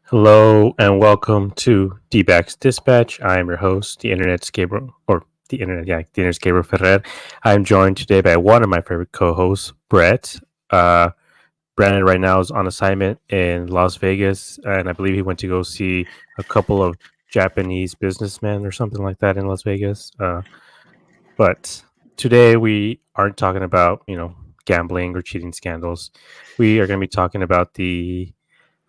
Hello and welcome to D-Backs Dispatch. I am your host, the Internet's Gabriel, or the Internet, yeah, the Internet's Gabriel Ferrer. I am joined today by one of my favorite co-hosts, Brett. Uh, Brandon right now is on assignment in Las Vegas, and I believe he went to go see a couple of Japanese businessmen or something like that in Las Vegas. But today we aren't talking about gambling or cheating scandals. We are going to be talking about the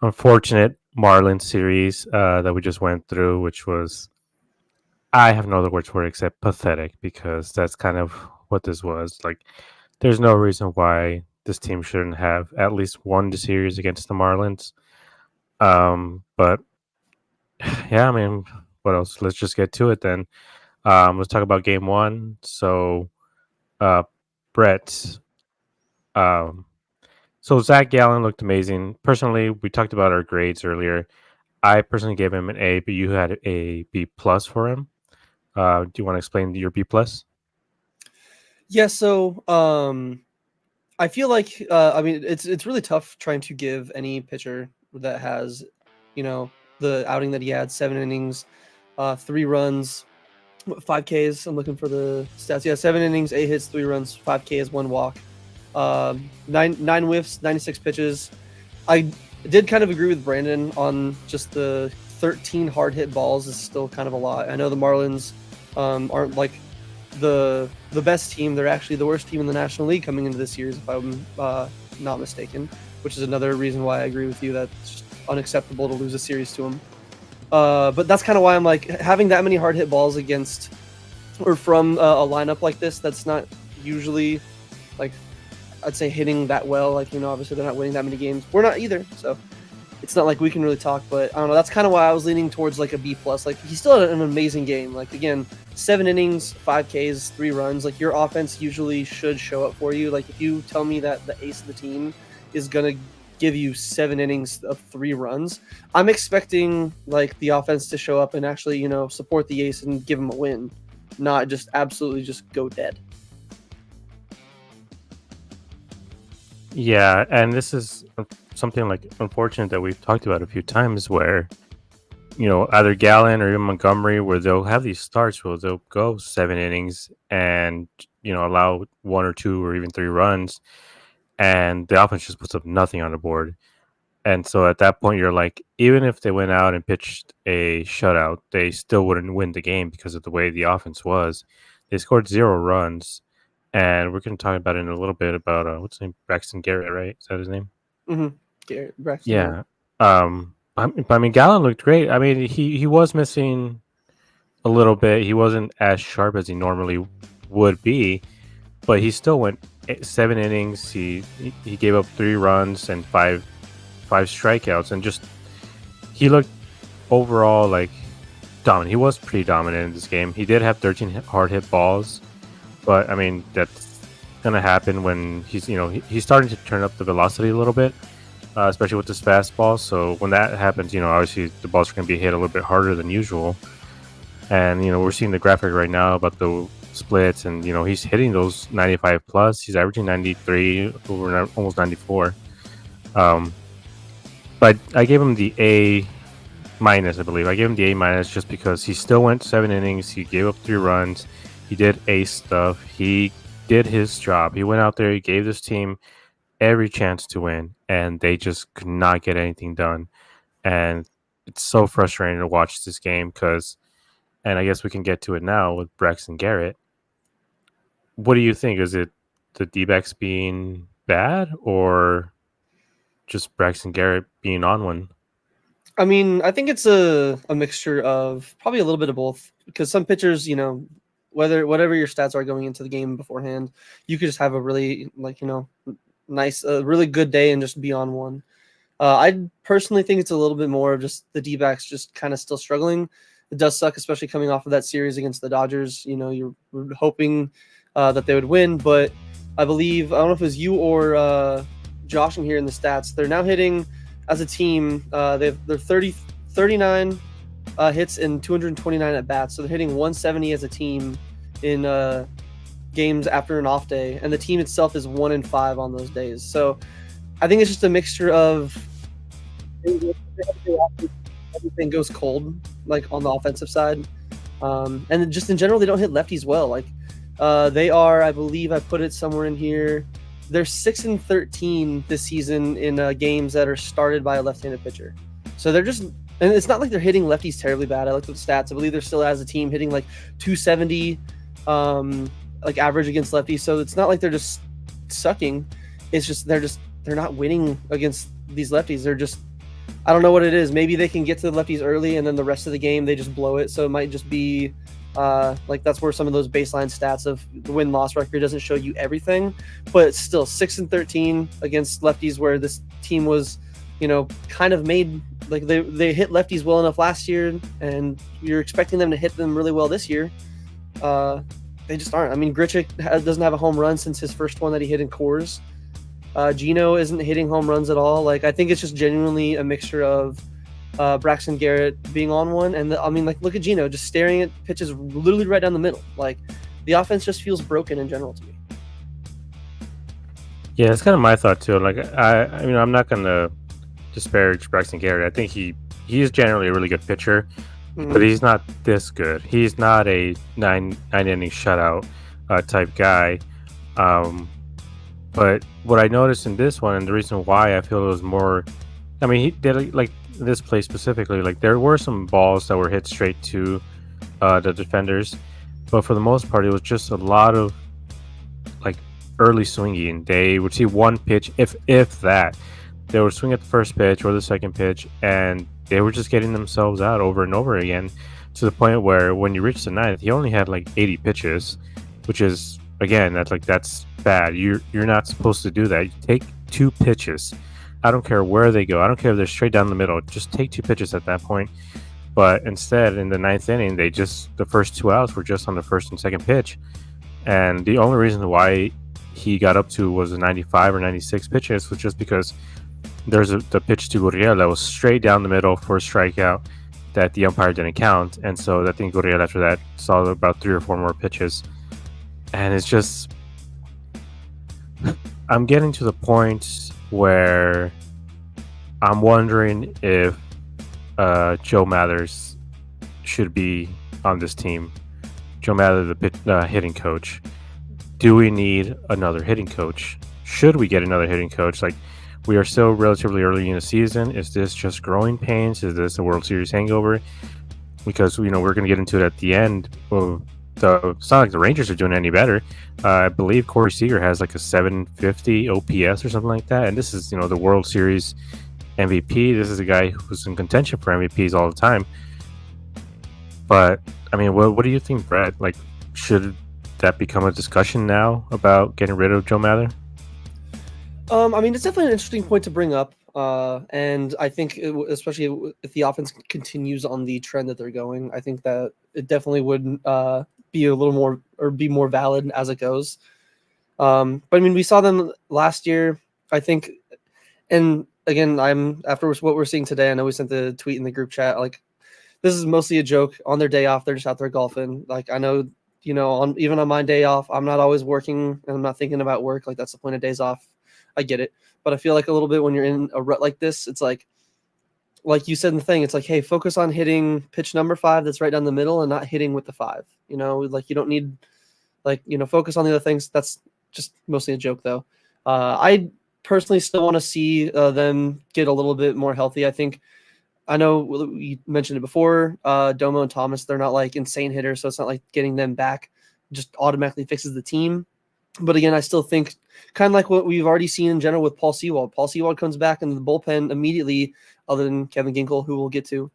unfortunate Marlins series that we just went through, which was, I have no other words for it except pathetic, because that's kind of what this was. Like, there's no reason why this team shouldn't have at least won the series against the Marlins. But yeah, I mean, what else? Let's just get to it then. Let's talk about game one. So, uh, Brett, um, so Zach Gallen looked amazing. Personally, we talked about our grades earlier. I personally gave him an A, but you had a B plus for him. Do you want to explain your B plus? Yeah, so I feel like I mean it's really tough trying to give any pitcher that has, the outing that he had, 7 innings, 3 runs, 5 Ks. I'm looking for the stats. Yeah, 7 innings, 8 hits, 3 runs, 5 Ks, 1 walk, nine whiffs, 96 pitches. I did kind of agree with Brandon on just the 13 hard hit balls is still kind of a lot. I know the Marlins aren't like the best team. They're actually the worst team in the National League coming into this series, if I'm not mistaken. Which is another reason why I agree with you that it's just unacceptable to lose a series to them. But that's kind of why I'm like having that many hard hit balls against or from a lineup like this. That's not usually like I'd say hitting that well. Like obviously they're not winning that many games. We're not either, so it's not like we can really talk, but I don't know. That's kind of why I was leaning towards like a B plus. Like he still had an amazing game. Like again, 7 innings, 5 Ks, 3 runs. Like your offense usually should show up for you. Like if you tell me that the ace of the team is gonna give you 7 innings of 3 runs, I'm expecting like the offense to show up and actually support the ace and give him a win, not just absolutely just go dead. Yeah, and this is something like unfortunate that we've talked about a few times, where either Gallen or even Montgomery, where they'll have these starts where they'll go 7 innings and allow 1 or 2 or even 3 runs, and the offense just puts up nothing on the board. And so at that point, you're like, even if they went out and pitched a shutout, they still wouldn't win the game because of the way the offense was. They scored 0 runs, and we're going to talk about it in a little bit about what's his name, Braxton Garrett, right? Is that his name? Mm-hmm. Garrett, Braxton Garrett. Yeah. I mean, Gallen looked great. I mean, he was missing a little bit. He wasn't as sharp as he normally would be, but he still went 7 innings. He gave up 3 runs and five strikeouts, and just he looked overall like dominant. He was pretty dominant in this game. He did have 13 hard hit balls, but I mean that's gonna happen when he's starting to turn up the velocity a little bit, especially with this fastball. So when that happens, obviously the balls are gonna be hit a little bit harder than usual. And we're seeing the graphic right now about the splits, and he's hitting those 95 plus. He's averaging 93 over almost 94. But I gave him the A minus, I believe. I gave him the A minus just because he still went 7 innings. He gave up 3 runs. He did ace stuff. He did his job. He went out there. He gave this team every chance to win, and they just could not get anything done. And it's so frustrating to watch this game because, and I guess we can get to it now with Braxton Garrett. What do you think? Is it the D-backs being bad, or just Braxton Garrett being on one? I mean, I think it's a mixture of probably a little bit of both because some pitchers, whatever your stats are going into the game beforehand, you could just have a really nice, really good day and just be on one. I personally think it's a little bit more of just the D-backs just kind of still struggling. It does suck, especially coming off of that series against the Dodgers. You're hoping that they would win, but I believe, I don't know if it was you or Josh in here in the stats, they're now hitting as a team. They're 39 hits and 229 at bats. So they're hitting 170 as a team in games after an off day, and the team itself is 1-5 on those days. So I think it's just a mixture of everything goes cold, like on the offensive side. And just in general, they don't hit lefties well. Like they are, I believe, I put it somewhere in here. They're 6-13 this season in games that are started by a left-handed pitcher. So they're just, and it's not like they're hitting lefties terribly bad. I looked at the stats. I believe they're still as a team hitting like 270, like average against lefties. So it's not like they're just sucking. It's just they're not winning against these lefties. They're just, I don't know what it is. Maybe they can get to the lefties early, and then the rest of the game they just blow it. So it might just be like that's where some of those baseline stats of the win-loss record doesn't show you everything, but it's still 6-13 against lefties, where this team was, kind of made like they hit lefties well enough last year, and you're expecting them to hit them really well this year. They just aren't. I mean, Grichuk doesn't have a home run since his first one that he hit in Coors. Gino isn't hitting home runs at all. Like, I think it's just genuinely a mixture of Braxton Garrett being on one, and look at Gino just staring at pitches literally right down the middle. Like, the offense just feels broken in general to me. Yeah, it's kind of my thought too. Like, I'm not gonna disparage Braxton Garrett. I think he's generally a really good pitcher, but he's not this good. He's not a nine inning shutout type guy. But what I noticed in this one, and the reason why I feel it was more, I mean, he did like this play specifically. Like, there were some balls that were hit straight to the defenders, but for the most part, it was just a lot of like early swinging. They would see one pitch, if that. They would swing at the first pitch or the second pitch, and they were just getting themselves out over and over again, to the point where when you reach the ninth, he only had like 80 pitches, which is, again, that's bad. You're not supposed to do that. You take 2 pitches. I don't care where they go. I don't care if they're straight down the middle. Just take 2 pitches at that point. But instead, in the 9th inning, the first 2 outs were just on the first and second pitch, and the only reason why he got up to was a 95 or 96 pitches was just because there's the pitch to Gurriel that was straight down the middle for a strikeout that the umpire didn't count, and so I think Gurriel after that saw about 3 or 4 more pitches, and it's just, I'm getting to the point where I'm wondering if Joe Mathers should be on this team. Joe Mather, the hitting coach. Do we need another hitting coach? Should we get another hitting coach? Like, we are still relatively early in the season. Is this just growing pains? Is this a World Series hangover? Because, we're going to get into it at the end. Well, it's not like the Rangers are doing any better. I believe Corey Seager has like a 750 OPS or something like that. And this is, the World Series MVP. This is a guy who's in contention for MVPs all the time. But, I mean, what do you think, Brett? Like, should that become a discussion now about getting rid of Joe Mather? I mean, it's definitely an interesting point to bring up. And I think, especially if the offense continues on the trend that they're going, I think that it definitely would be a little more, or be more valid as it goes. But I mean, we saw them last year, I think. And again, after what we're seeing today, I know we sent the tweet in the group chat, like, this is mostly a joke. On their day off, they're just out there golfing. Like, I know, even on my day off, I'm not always working and I'm not thinking about work. Like, that's the point of days off. I get it. But I feel like a little bit when you're in a rut like this, it's like you said in the thing, it's like, hey, focus on hitting pitch number 5 that's right down the middle and not hitting with the 5. Like, you don't need, focus on the other things. That's just mostly a joke, though. I personally still want to see them get a little bit more healthy. I know we mentioned it before, Domo and Thomas, they're not like insane hitters, so it's not like getting them back just automatically fixes the team. But again, I still think kind of like what we've already seen in general with Paul Sewald. Paul Sewald comes back in the bullpen immediately, other than Kevin Ginkel, who we'll get to,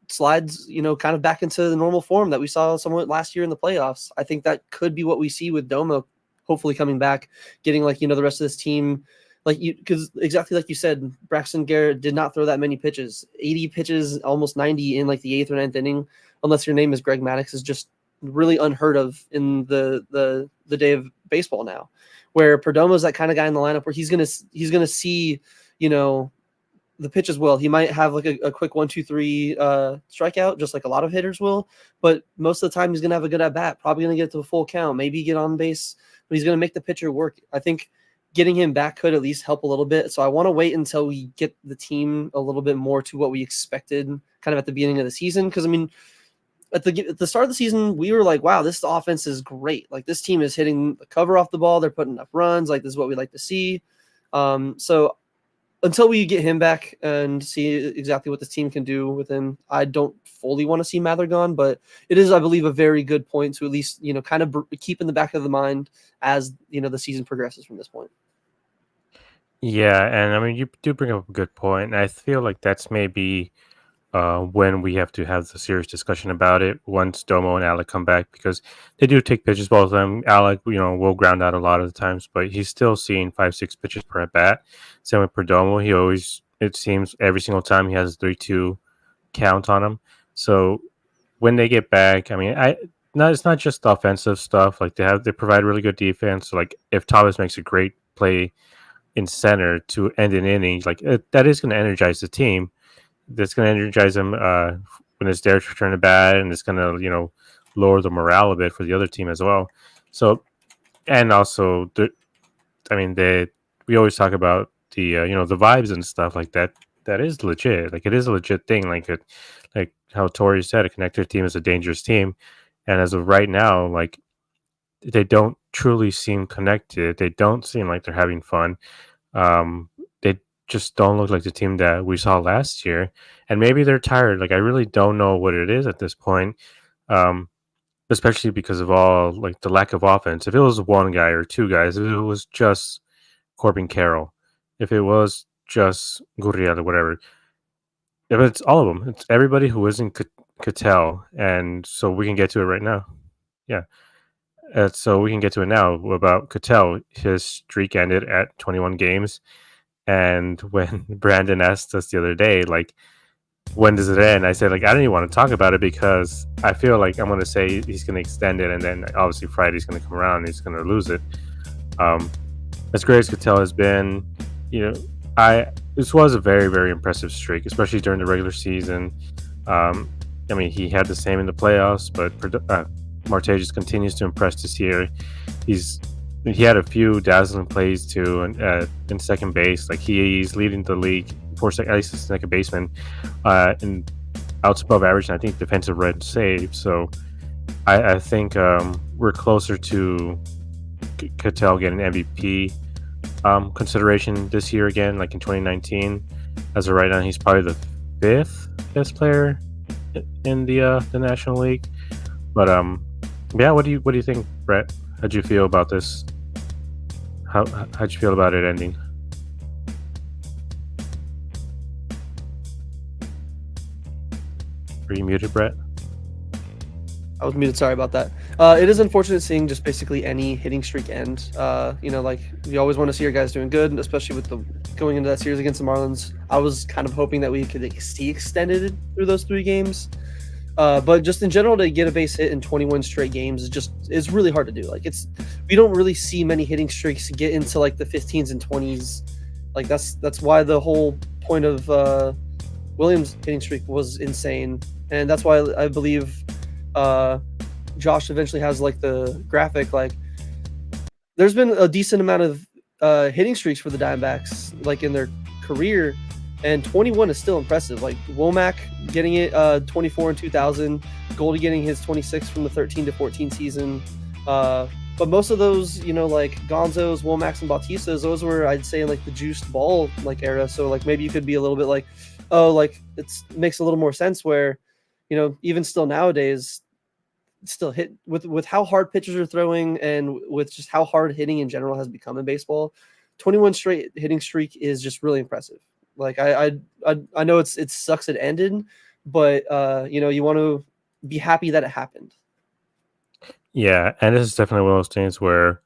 slides, kind of back into the normal form that we saw somewhat last year in the playoffs. I think that could be what we see with Domo, hopefully coming back, getting the rest of this team. Because exactly like you said, Braxton Garrett did not throw that many pitches. 80 pitches, almost 90 in like the 8th or 9th inning, unless your name is Greg Maddux, is just really unheard of in the day of baseball now. Where Perdomo's that kind of guy in the lineup where he's gonna see, the pitch as well. He might have like a quick 1-2-3 strikeout, just like a lot of hitters will, but most of the time he's gonna have a good at bat, probably gonna get to a full count, maybe get on base, but he's gonna make the pitcher work. I think getting him back could at least help a little bit. So I want to wait until we get the team a little bit more to what we expected kind of at the beginning of the season. Because I mean, at the start of the season, we were like, wow, this offense is great. Like this team is hitting the cover off the ball. They're putting up runs. Like this is what we like to see. So until we get him back and see exactly what this team can do with him, I don't fully want to see Mather gone, but it is, I believe, a very good point to at least, kind of keep in the back of the mind as, the season progresses from this point. Yeah, and I mean, you do bring up a good point, and I feel like that's maybe when we have to have the serious discussion about it once Domo and Alec come back, because they do take pitches, both of them. Alec, will ground out a lot of the times, but he's still seeing 5-6 pitches per at bat. Same with Perdomo. He always, it seems, every single time he has a 3-2 count on him. So when they get back, I mean, it's not just the offensive stuff. Like they provide really good defense. So like if Thomas makes a great play in center to end an inning, like that is going to energize the team. That's going to energize them when it's their turn to bat, and it's going to lower the morale a bit for the other team as well. So, and also, we always talk about the the vibes and stuff like that. That is legit. Like it is a legit thing. Like how Tori said, a connected team is a dangerous team, and as of right now, like they don't truly seem connected. They don't seem like they're having fun. They just don't look like the team that we saw last year. And maybe they're tired. Like I really don't know what it is at this point. Especially because of all like the lack of offense. If it was one guy or two guys, if it was just Corbin Carroll, if it was just Gurriel or whatever, if it's all of them, it's everybody who isn't Cattell. And so we can get to it right now. Yeah. So we can get to it now about Cattell. His streak ended at 21 games. And when Brandon asked us the other day, like, when does it end? I said, like, I don't even want to talk about it because I feel like I'm going to say he's going to extend it. And then obviously Friday's going to come around and he's going to lose it. As great as Cattell has been, this was a very, very impressive streak, especially during the regular season. I mean, he had the same in the playoffs, but Marte just continues to impress this year. He had a few dazzling plays too in second base. Like he's leading the league for at least the second baseman in outs above average, and I think defensive red save. So I think we're closer to Cattell getting MVP consideration this year again, like in 2019. As of right now, he's probably the 5th best player in the National League. But yeah, what do you think, Brett? How'd you feel about this? How'd you feel about it ending? Are you muted, Brett? I was muted. Sorry about that. It is unfortunate seeing just basically any hitting streak end. Like we always want to see our guys doing good, especially with the going into that series against the Marlins. I was kind of hoping that we could see extended through those 3 games. But just in general, to get a base hit in 21 straight games is really hard to do. Like we don't really see many hitting streaks get into like the 15s and 20s. Like that's why the whole point of Williams' hitting streak was insane, and that's why I believe Josh eventually has like the graphic. Like there's been a decent amount of hitting streaks for the Diamondbacks like in their career. And 21 is still impressive. Like Womack getting it 24 in 2000, Goldie getting his 26 from the 13 to 14 season. But most of those, like Gonzo's, Womacks, and Bautistas, those were, I'd say, like the juiced ball like era. So like maybe you could be a little bit like, oh, like it makes a little more sense where, even still nowadays, still hit with how hard pitchers are throwing and with just how hard hitting in general has become in baseball. 21 straight hitting streak is just really impressive. Like I know it sucks it ended, but you want to be happy that it happened. Yeah, and this is definitely one of those things where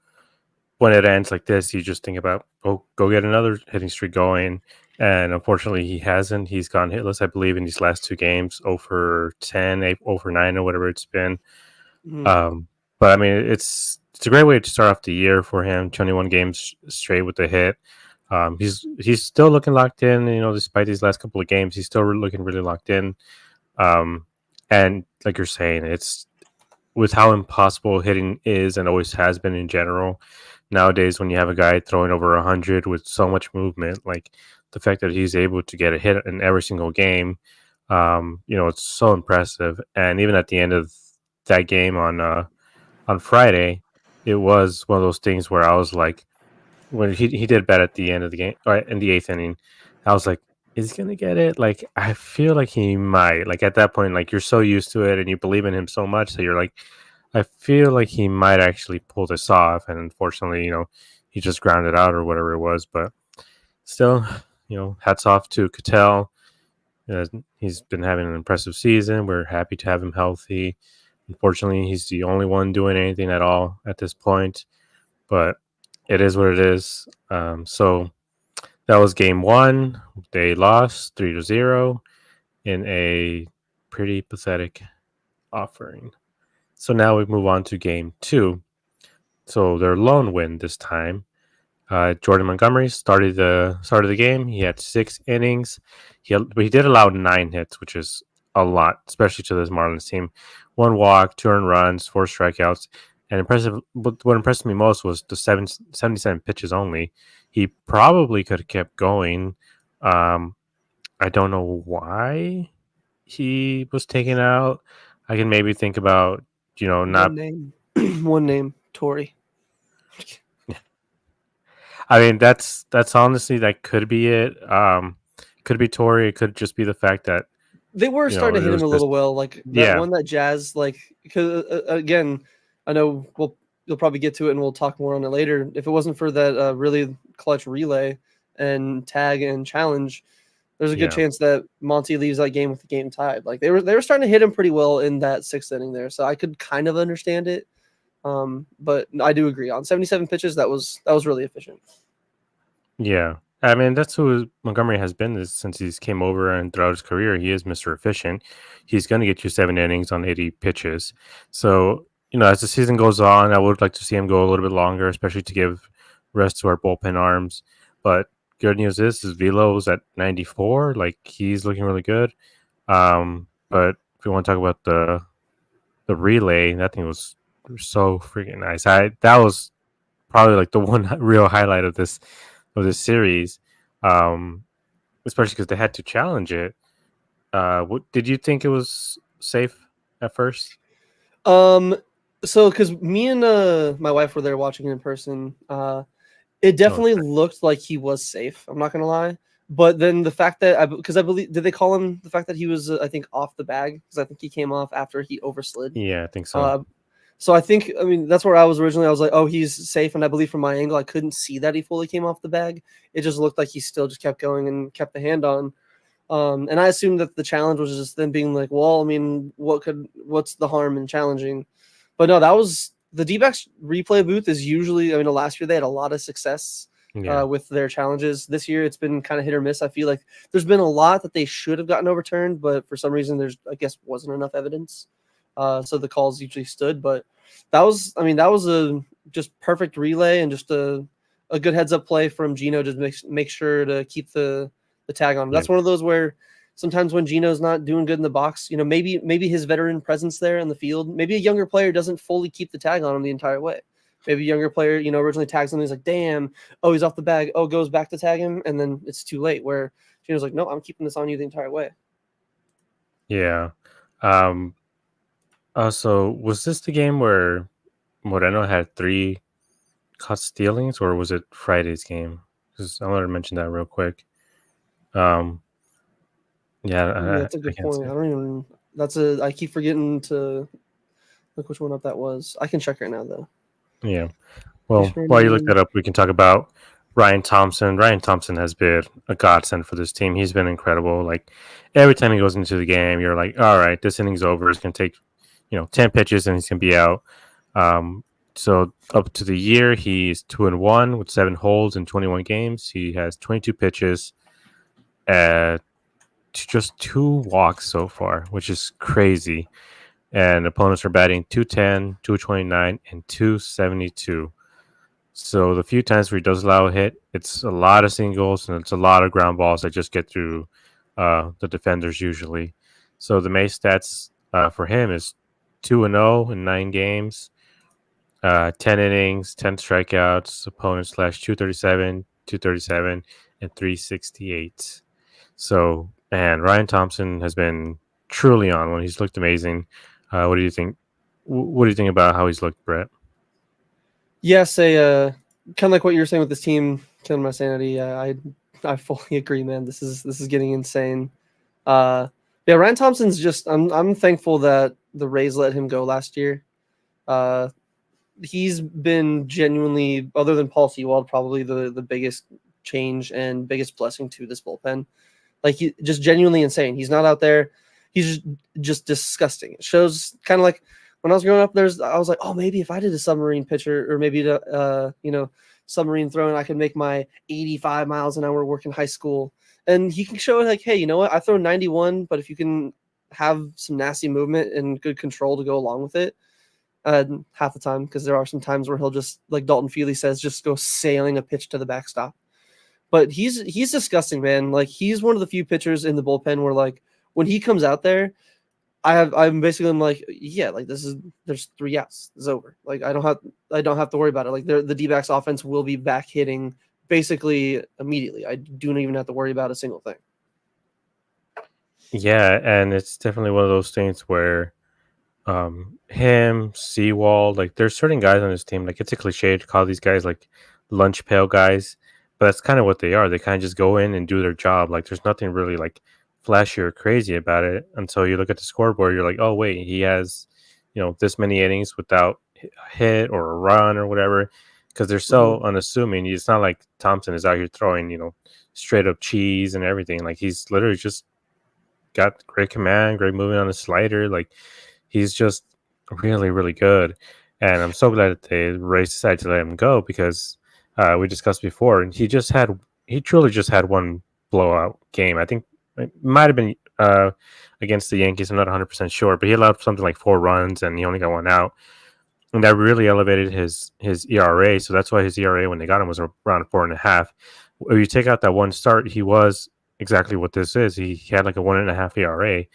when it ends like this, you just think about, oh, go get another hitting streak going. And unfortunately, he hasn't. He's gone hitless, I believe, in these last 2 games, 0 for 10, 0 for 9, or whatever it's been. Mm. But I mean, it's a great way to start off the year for him. 21 games straight with the hit. He's still looking locked in, despite these last couple of games, he's still looking really locked in. And like you're saying, it's with how impossible hitting is and always has been in general. nowadays when you have a guy throwing over 100 with so much movement, like the fact that he's able to get a hit in every single game, it's so impressive. And even at the end of that game on Friday, it was one of those things where I was like, when he did bet at the end of the game, or in the eighth inning, I was like, is he gonna get it? Like, I feel like he might. Like at that point, like you're so used to it and you believe in him so much that you're like, I feel like he might actually pull this off. And unfortunately, he just grounded out or whatever it was. But still, hats off to Cattell. He's been having an impressive season. We're happy to have him healthy. Unfortunately, he's the only one doing anything at all at this point. But it is what it is. So that was game one. They lost 3-0 in a pretty pathetic offering. So now we move on to game two. So their lone win this time. Jordan Montgomery started the game. He had 6 innings. But he did allow 9 hits, which is a lot, especially to this Marlins team. 1 walk, 2 earned runs, 4 strikeouts. And impressive. What impressed me most was the 77 pitches only. He probably could have kept going. I don't know why he was taken out. I can maybe think about not. One name, Tori. I mean, that's honestly, that could be it. Could be Tori. It could just be the fact that they were starting to hit him a little well. Like that one that Jazz, like, because again, I know you'll probably get to it and we'll talk more on it later. If it wasn't for that really clutch relay and tag and challenge, there's a good chance that Monty leaves that game with the game tied. Like they were starting to hit him pretty well in that 6th inning there, so I could kind of understand it. But I do agree on 77 pitches. That was really efficient. Yeah, I mean that's who Montgomery has been since he's came over, and throughout his career, he is Mr. Efficient. He's going to get you 7 innings on 80 pitches. So as the season goes on, I would like to see him go a little bit longer, especially to give rest to our bullpen arms. But good news is his velo's at 94. Like he's looking really good. But if you want to talk about the relay, that thing was so freaking nice. That was probably like the one real highlight of this series, especially because they had to challenge it. What did you think it was safe at first? So because me and my wife were there watching it in person, it definitely looked like he was safe. I'm not gonna lie. But then the fact that I believe, did they call him the fact that he was I think off the bag, because I think he came off after he overslid. Yeah, I think so. So I think, that's where I was originally. I was like, oh, he's safe, and I believe from my angle, I couldn't see that he fully came off the bag. It just looked like he still just kept going and kept the hand on. And I assumed that the challenge was just them being like, well, what's the harm in challenging? But no, that was the D-backs replay booth is usually, last year they had a lot of success with their challenges. This year it's been kind of hit or miss. I feel like there's been a lot that they should have gotten overturned, but for some reason I guess wasn't enough evidence. So the calls usually stood, but that was a just perfect relay and just a good heads up play from Gino to make sure to keep the tag on. That's one of those where sometimes when Gino's not doing good in the box, maybe his veteran presence there in the field, maybe a younger player doesn't fully keep the tag on him the entire way. Maybe a younger player, originally tags him and he's like, damn, oh, he's off the bag, oh, goes back to tag him, and then it's too late, where Gino's like, no, I'm keeping this on you the entire way. Yeah. So was this the game where Moreno had 3 caught stealings, or was it Friday's game? Because I wanted to mention that real quick. Yeah, that's a good point. I keep forgetting to look which one up that was. I can check right now though. Yeah. Well, while you look that up, we can talk about Ryan Thompson. Ryan Thompson has been a godsend for this team. He's been incredible. Like every time he goes into the game, you're like, all right, this inning's over. It's gonna take 10 pitches and he's gonna be out. So up to the year, he's 2-1 with 7 holds in 21 games. He has 22 pitches at just 2 walks so far, which is crazy. And opponents are batting 210, 229, and 272. So the few times where he does allow a hit, it's a lot of singles and it's a lot of ground balls that just get through the defenders usually. So the May stats for him is 2-0 in 9 games. 10 innings, 10 strikeouts, opponent slash 237, 237, and 368. So, and Ryan Thompson has been truly on one. He's looked amazing. What do you think? What do you think about how he's looked, Brett? Yes, kind of like what you were saying with this team, killing my sanity. I fully agree, man. This is getting insane. Yeah, Ryan Thompson's just. I'm thankful that the Rays let him go last year. He's been genuinely, other than Paul Sewald, probably the biggest change and biggest blessing to this bullpen. Like, he just genuinely insane. He's not out there. He's just disgusting. It shows kind of like when I was growing up. I was like, oh, maybe if I did a submarine pitcher or maybe submarine throwing, I could make my 85 miles an hour work in high school. And he can show like, hey, you know what? I throw 91, but if you can have some nasty movement and good control to go along with it, half the time, because there are some times where he'll just, like Dalton Feely says, just go sailing a pitch to the backstop. But he's disgusting, man. Like, he's one of the few pitchers in the bullpen where, like, when he comes out there, I'm like, yeah, like, there's 3 outs, it's over. Like, I don't have to worry about it. Like, the D-backs offense will be back hitting basically immediately. I do not even have to worry about a single thing. Yeah, and it's definitely one of those things where him, Seawald, like there's certain guys on this team, like it's a cliche to call these guys like lunch pail guys, but that's kind of what they are. They kind of just go in and do their job. Like there's nothing really like flashy or crazy about it until you look at the scoreboard. You're like, oh wait, he has, this many innings without a hit or a run or whatever, because they're so unassuming. It's not like Thompson is out here throwing, straight up cheese and everything. Like he's literally just got great command, great movement on the slider. Like he's just really, really good. And I'm so glad that the Rays decided to let him go because we discussed before, and he truly just had one blowout game. I think it might have been against the Yankees. I'm not 100% sure, but he allowed something like 4 runs and he only got 1 out. And that really elevated his ERA. So that's why his ERA when they got him was around 4.5. If you take out that one start, he was exactly what this is. He had like a 1.5 ERA.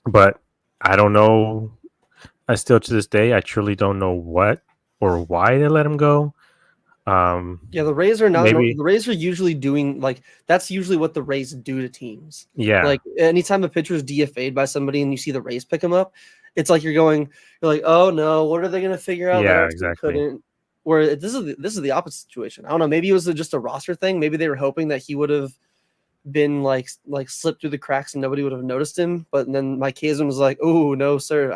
But I don't know. I still, to this day, I truly don't know what or why they let him go. Yeah, the Rays are not. The Rays are usually doing like that's usually what the Rays do to teams. Yeah, like anytime a pitcher is DFA'd by somebody and you see the Rays pick him up, it's like you're like, oh no, what are they going to figure out? Yeah, exactly. Couldn't. Where this is the opposite situation. I don't know. Maybe it was just a roster thing. Maybe they were hoping that he would have been like slipped through the cracks and nobody would have noticed him. But then Mike Hazen was like, oh no, sir,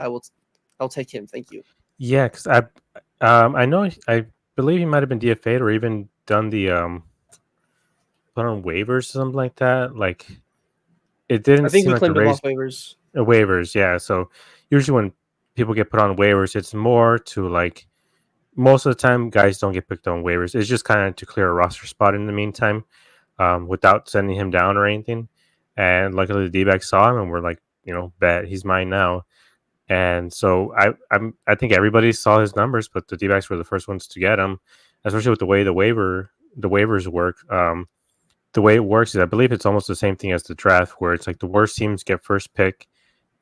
I'll take him. Thank you. Yeah, because I know I believe he might have been DFA'd or even done the put on waivers or something like that. Like it didn't. I think seem we like claimed the him Rays, off waivers. Waivers, yeah. So usually when people get put on waivers, it's more to like most of the time guys don't get picked on waivers. It's just kind of to clear a roster spot in the meantime, without sending him down or anything. And luckily the D-backs saw him and were like, bet he's mine now. And so I think everybody saw his numbers, but the D-backs were the first ones to get him, especially with the way the waivers work. The way it works is I believe it's almost the same thing as the draft, where it's like the worst teams get first pick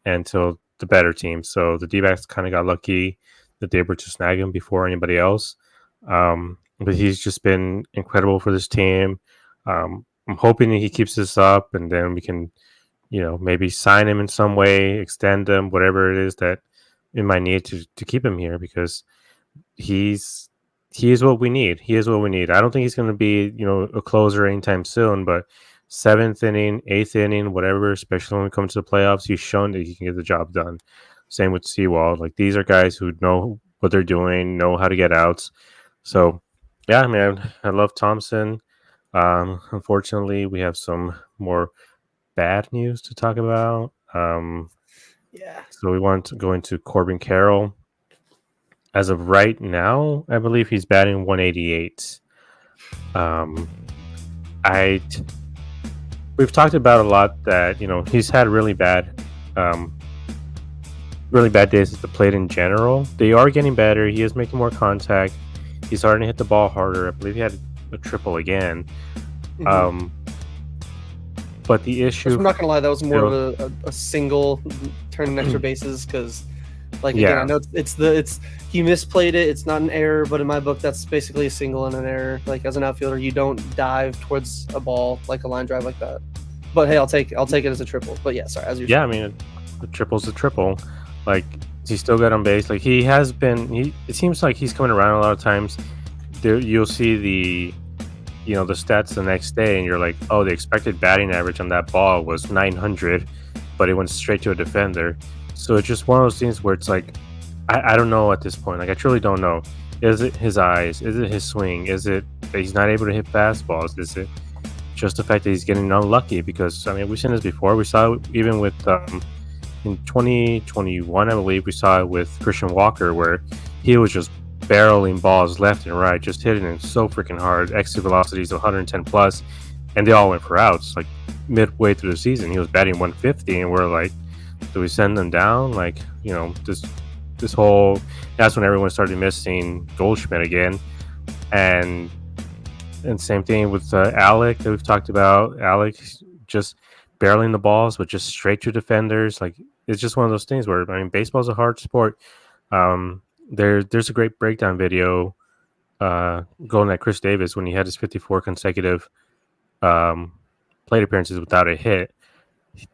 until the better teams. So the D-backs kind of got lucky that they were to snag him before anybody else. But he's just been incredible for this team. I'm hoping that he keeps this up, and then we can maybe sign him in some way, extend him, whatever it is that we might need to keep him here, because he is what we need. He is what we need. I don't think he's going to be, a closer anytime soon, but 7th inning, 8th inning, whatever, especially when it comes to the playoffs, he's shown that he can get the job done. Same with Sewald. Like, these are guys who know what they're doing, know how to get outs. So, yeah, man, I love Thompson. Unfortunately, we have some more bad news to talk about. Yeah. So we want to go into Corbin Carroll. As of right now, I believe he's batting 188. We've talked about a lot that he's had really bad days at the plate in general. They are getting better. He is making more contact. He's starting to hit the ball harder. I believe he had a triple again. Mm-hmm. But the issue... I'm not going to lie, that was more of a single turning extra bases, because Like again, I Yeah, know it's he misplayed it. It's not an error, but in my book, that's basically a single and an error. Like as an outfielder, you don't dive towards a ball like a line drive like that. But hey, I'll take it as a triple. But yeah, sorry, as you're yeah. I saying. mean, the triple's a triple. Like he's still good on base. Like he has been. It seems like he's coming around a lot of times. There, you'll see the stats the next day, and you're like, oh, the expected batting average on that ball was 900, but it went straight to a defender. So it's just one of those things where it's like, I don't know at this point. Like I truly don't know. Is it his eyes? Is it his swing? Is it that he's not able to hit fastballs? Is it just the fact that he's getting unlucky? Because I mean, we've seen this before. We saw it even with in 2021, I believe we saw it with Christian Walker, where he was just barreling balls left and right, just hitting it so freaking hard. Exit velocities of 110 plus, and they all went for outs. Like midway through the season, he was batting 150, and we're like, do we send them down? Like, this whole. That's when everyone started missing Goldschmidt again, and same thing with Alec that we've talked about. Alec just barreling the balls, but just straight to defenders. Like it's just one of those things where I mean, baseball's a hard sport. There's a great breakdown video going at Chris Davis when he had his 54 consecutive um, plate appearances without a hit.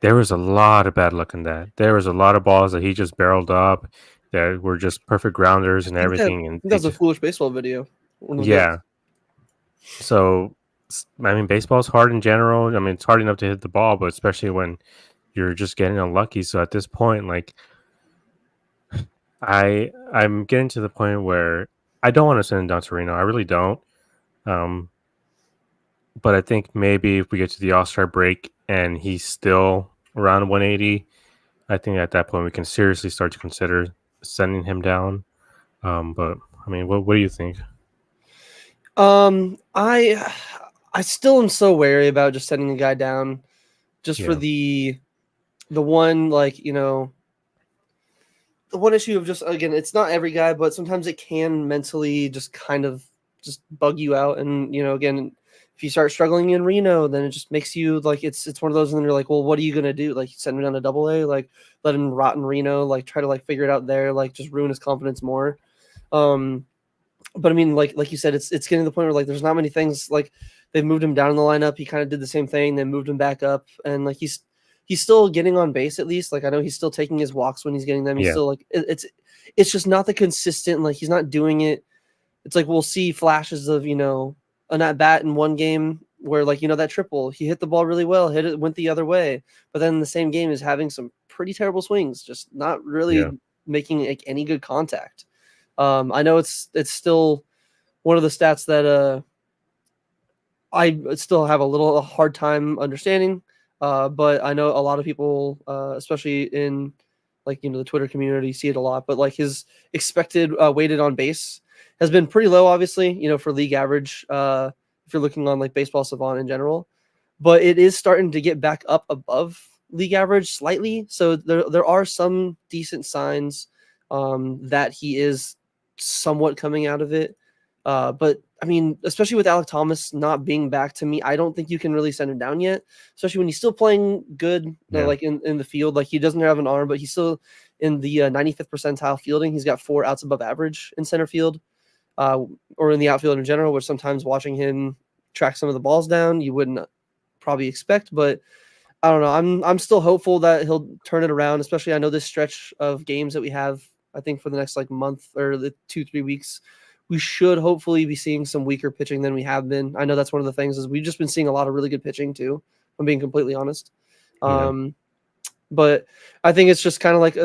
There was a lot of bad luck in that. There was a lot of balls that he just barreled up that were just perfect grounders and I everything, think and that they was a just foolish baseball video. One of the GOATs. yeah. So I mean, baseball's hard in general. I mean, it's hard enough to hit the ball, but especially when you're just getting unlucky. So at this point, like I'm getting to the point where I don't want to send him down to Reno. I really don't. Um, but I think maybe if we get to the All-Star break and he's still around 180, I think at that point we can seriously start to consider sending him down. But I mean, what do you think? I still am so wary about just sending a guy down, just for Yeah, the one like the one issue of just again, it's not every guy, but sometimes it can mentally just kind of just bug you out, and again, if you start struggling in Reno, then it just makes you like it's one of those, and then you're like, well, what are you gonna do? Like send him down to Double A, like let him rot in Reno, like try to like figure it out there, like just ruin his confidence more. Um, but I mean, like you said, it's getting to the point where like there's not many things like they've moved him down in the lineup. He kind of did the same thing, then moved him back up, and like he's still getting on base at least. Like I know he's still taking his walks when he's getting them. He's yeah, still like it's just not the consistent. Like he's not doing it. It's like we'll see flashes of an at bat in one game where like that triple he hit the ball really well, hit it went the other way, but then the same game is having some pretty terrible swings, just not yeah, really making like any good contact. I know it's still one of the stats that I still have a little hard time understanding, but I know a lot of people, especially in like the Twitter community, see it a lot. But like his expected weighted on base has been pretty low, obviously, for league average. If you're looking on like Baseball Savant in general, but it is starting to get back up above league average slightly. So there are some decent signs that he is somewhat coming out of it. But I mean, especially with Alec Thomas not being back, to me, I don't think you can really send him down yet. Especially when he's still playing good, yeah, like in the field. Like he doesn't have an arm, but he's still in the 95th percentile fielding. He's got 4 outs above average in center field, or in the outfield in general. Where sometimes watching him track some of the balls down, you wouldn't probably expect. But I don't know. I'm still hopeful that he'll turn it around. Especially I know this stretch of games that we have. I think for the next like month or the 2-3 weeks, we should hopefully be seeing some weaker pitching than we have been. I know that's one of the things is we've just been seeing a lot of really good pitching too. If I'm being completely honest. yeah, But I think it's just kind of like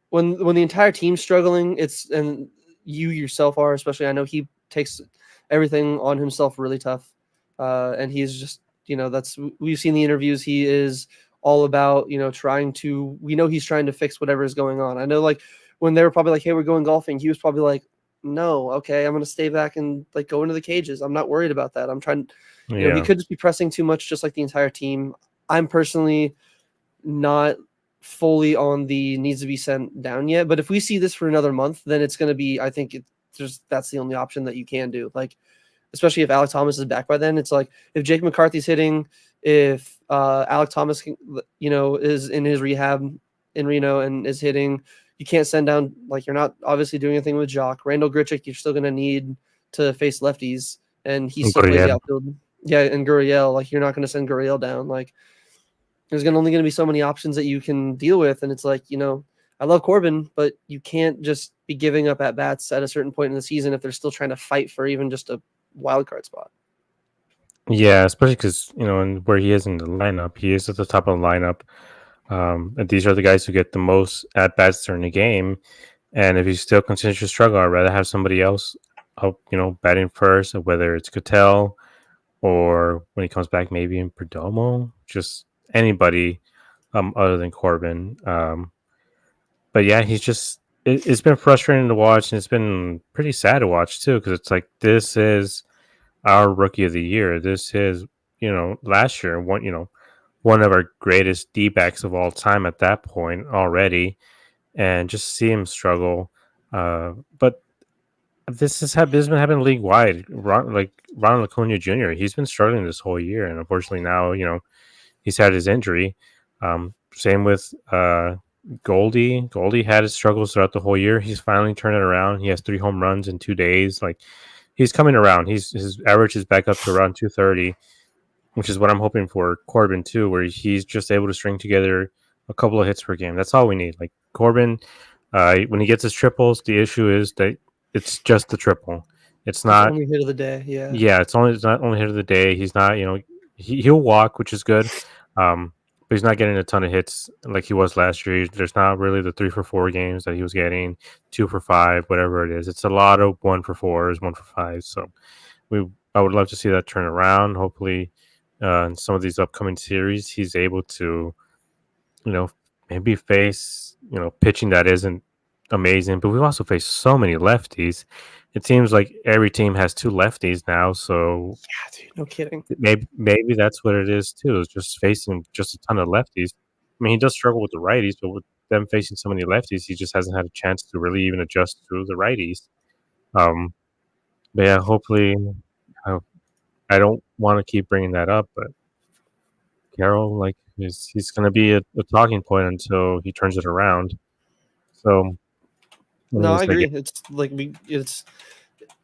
when the entire team's struggling, and you yourself are, especially. I know he takes everything on himself really tough, and he's just that's we've seen the interviews. He is all about trying to. We know he's trying to fix whatever is going on. I know like when they were probably like, "Hey, we're going golfing," he was probably like, no, okay, I'm going to stay back and like go into the cages. I'm not worried about that. I'm trying, he yeah, could just be pressing too much, just like the entire team. I'm personally not fully on the needs to be sent down yet, but if we see this for another month, then it's going to be, I think that's the only option that you can do. Like, especially if Alex Thomas is back by then, it's like if Jake McCarthy's hitting, if Alex Thomas, is in his rehab in Reno and is hitting, You can't send down, like, you're not obviously doing anything with Jock. Randall Grichuk, you're still going to need to face lefties, and he still plays the Gurriel. outfield. Yeah, and Gurriel, like, you're not going to send Gurriel down. Like, there's only going to be so many options that you can deal with, and it's like, I love Corbin, but you can't just be giving up at bats at a certain point in the season if they're still trying to fight for even just a wild card spot. Yeah, especially because and where he is in the lineup, he is at the top of the lineup. And these are the guys who get the most at bats during the game. And if he still continues to struggle, I'd rather have somebody else up, batting first, whether it's Cattell or when he comes back, maybe in Perdomo, just anybody other than Corbin. But yeah, it's been frustrating to watch, and it's been pretty sad to watch too, because it's like this is our rookie of the year. This is last year one of our greatest D backs of all time at that point already, and just see him struggle. But this has been happening league wide. Like Ronald Acuna Jr., he's been struggling this whole year, and unfortunately now he's had his injury. Same with Goldie. Goldie had his struggles throughout the whole year. He's finally turned it around. He has 3 home runs in 2 days. Like, he's coming around. His average is back up to around 230, which is what I'm hoping for Corbin too, where he's just able to string together a couple of hits per game. That's all we need. Like Corbin, when he gets his triples, the issue is that it's just the triple. It's not only hit of the day. Yeah. Yeah, it's not only hit of the day. He's not, he'll walk, which is good. But he's not getting a ton of hits like he was last year. There's not really the 3 for 4 games that he was getting, 2 for 5, whatever it is. It's a lot of 1 for 4s, 1 for 5. So I would love to see that turn around. Hopefully, in some of these upcoming series, he's able to, maybe face, pitching that isn't amazing. But we've also faced so many lefties. It seems like every team has 2 lefties now. So Yeah, dude, no kidding. maybe that's what it is too. Is just facing just a ton of lefties. I mean, he does struggle with the righties, but with them facing so many lefties, he just hasn't had a chance to really even adjust to the righties. But yeah, hopefully, uh, I don't want to keep bringing that up, but Carroll, like, he's going to be a talking point until he turns it around. So, No, I agree. It's like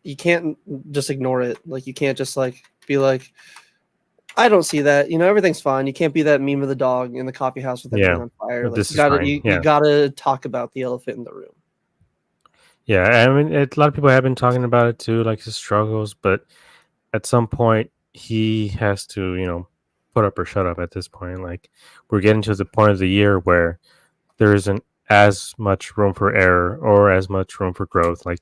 you can't just ignore it. Like, you can't just like be like, I don't see that. Everything's fine. You can't be that meme of the dog in the coffee house with everything on fire. Like, this is fine. You gotta talk about the elephant in the room. Yeah, I mean, a lot of people have been talking about it too, like his struggles, but at some point he has to, put up or shut up at this point. Like, we're getting to the point of the year where there isn't as much room for error or as much room for growth. Like,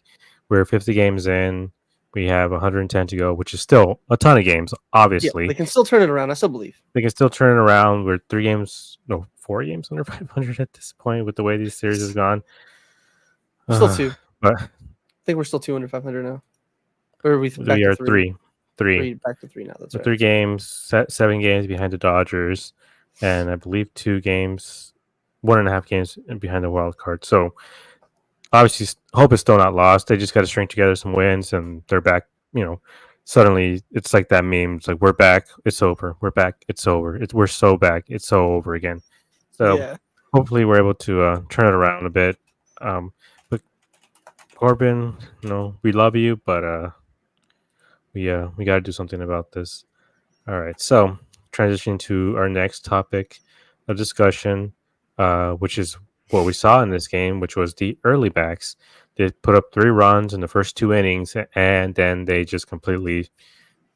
we're 50 games in, we have 110 to go, which is still a ton of games, obviously. Yeah, they can still turn it around. I still believe. They can still turn it around. We're 4 games under 500 at this point with the way these series has gone. Still 2. But I think we're still 2 under 500 now. Or are we are 3. 3. Back to 3 now. That's right. 3 games, 7 games behind the Dodgers, and I believe 2 games, 1.5 games behind the wild card. So obviously, hope is still not lost. They just got to string together some wins, and they're back. Suddenly it's like that meme. It's like, we're back. It's over. We're back. It's over. We're so back. It's so over again. So hopefully we're able to turn it around a bit. But Corbin, we love you, but we got to do something about this. All right. So transitioning to our next topic of discussion, which is what we saw in this game, which was the early backs. They put up 3 runs in the first 2 innings, and then they just completely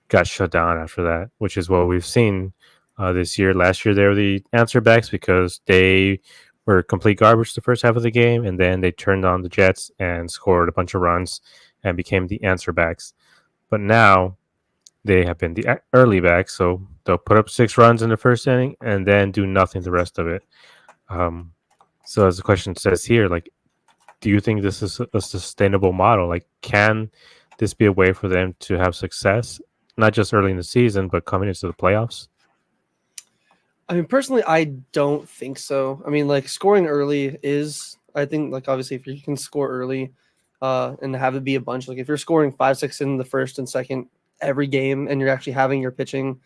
got shut down after that, which is what we've seen this year. Last year, they were the answer backs because they were complete garbage the first half of the game, and then they turned on the Jets and scored a bunch of runs and became the answer backs. But now they have been the early backs, so they'll put up 6 runs in the first inning and then do nothing the rest of it. So as the question says here, like, do you think this is a sustainable model? Like, can this be a way for them to have success, not just early in the season, but coming into the playoffs? I mean, personally, I don't think so. I mean, like, scoring early is, I think, like, obviously, if you can score early and have it be a bunch, like, if you're scoring 5-6 in the first and second every game, and you're actually having your pitching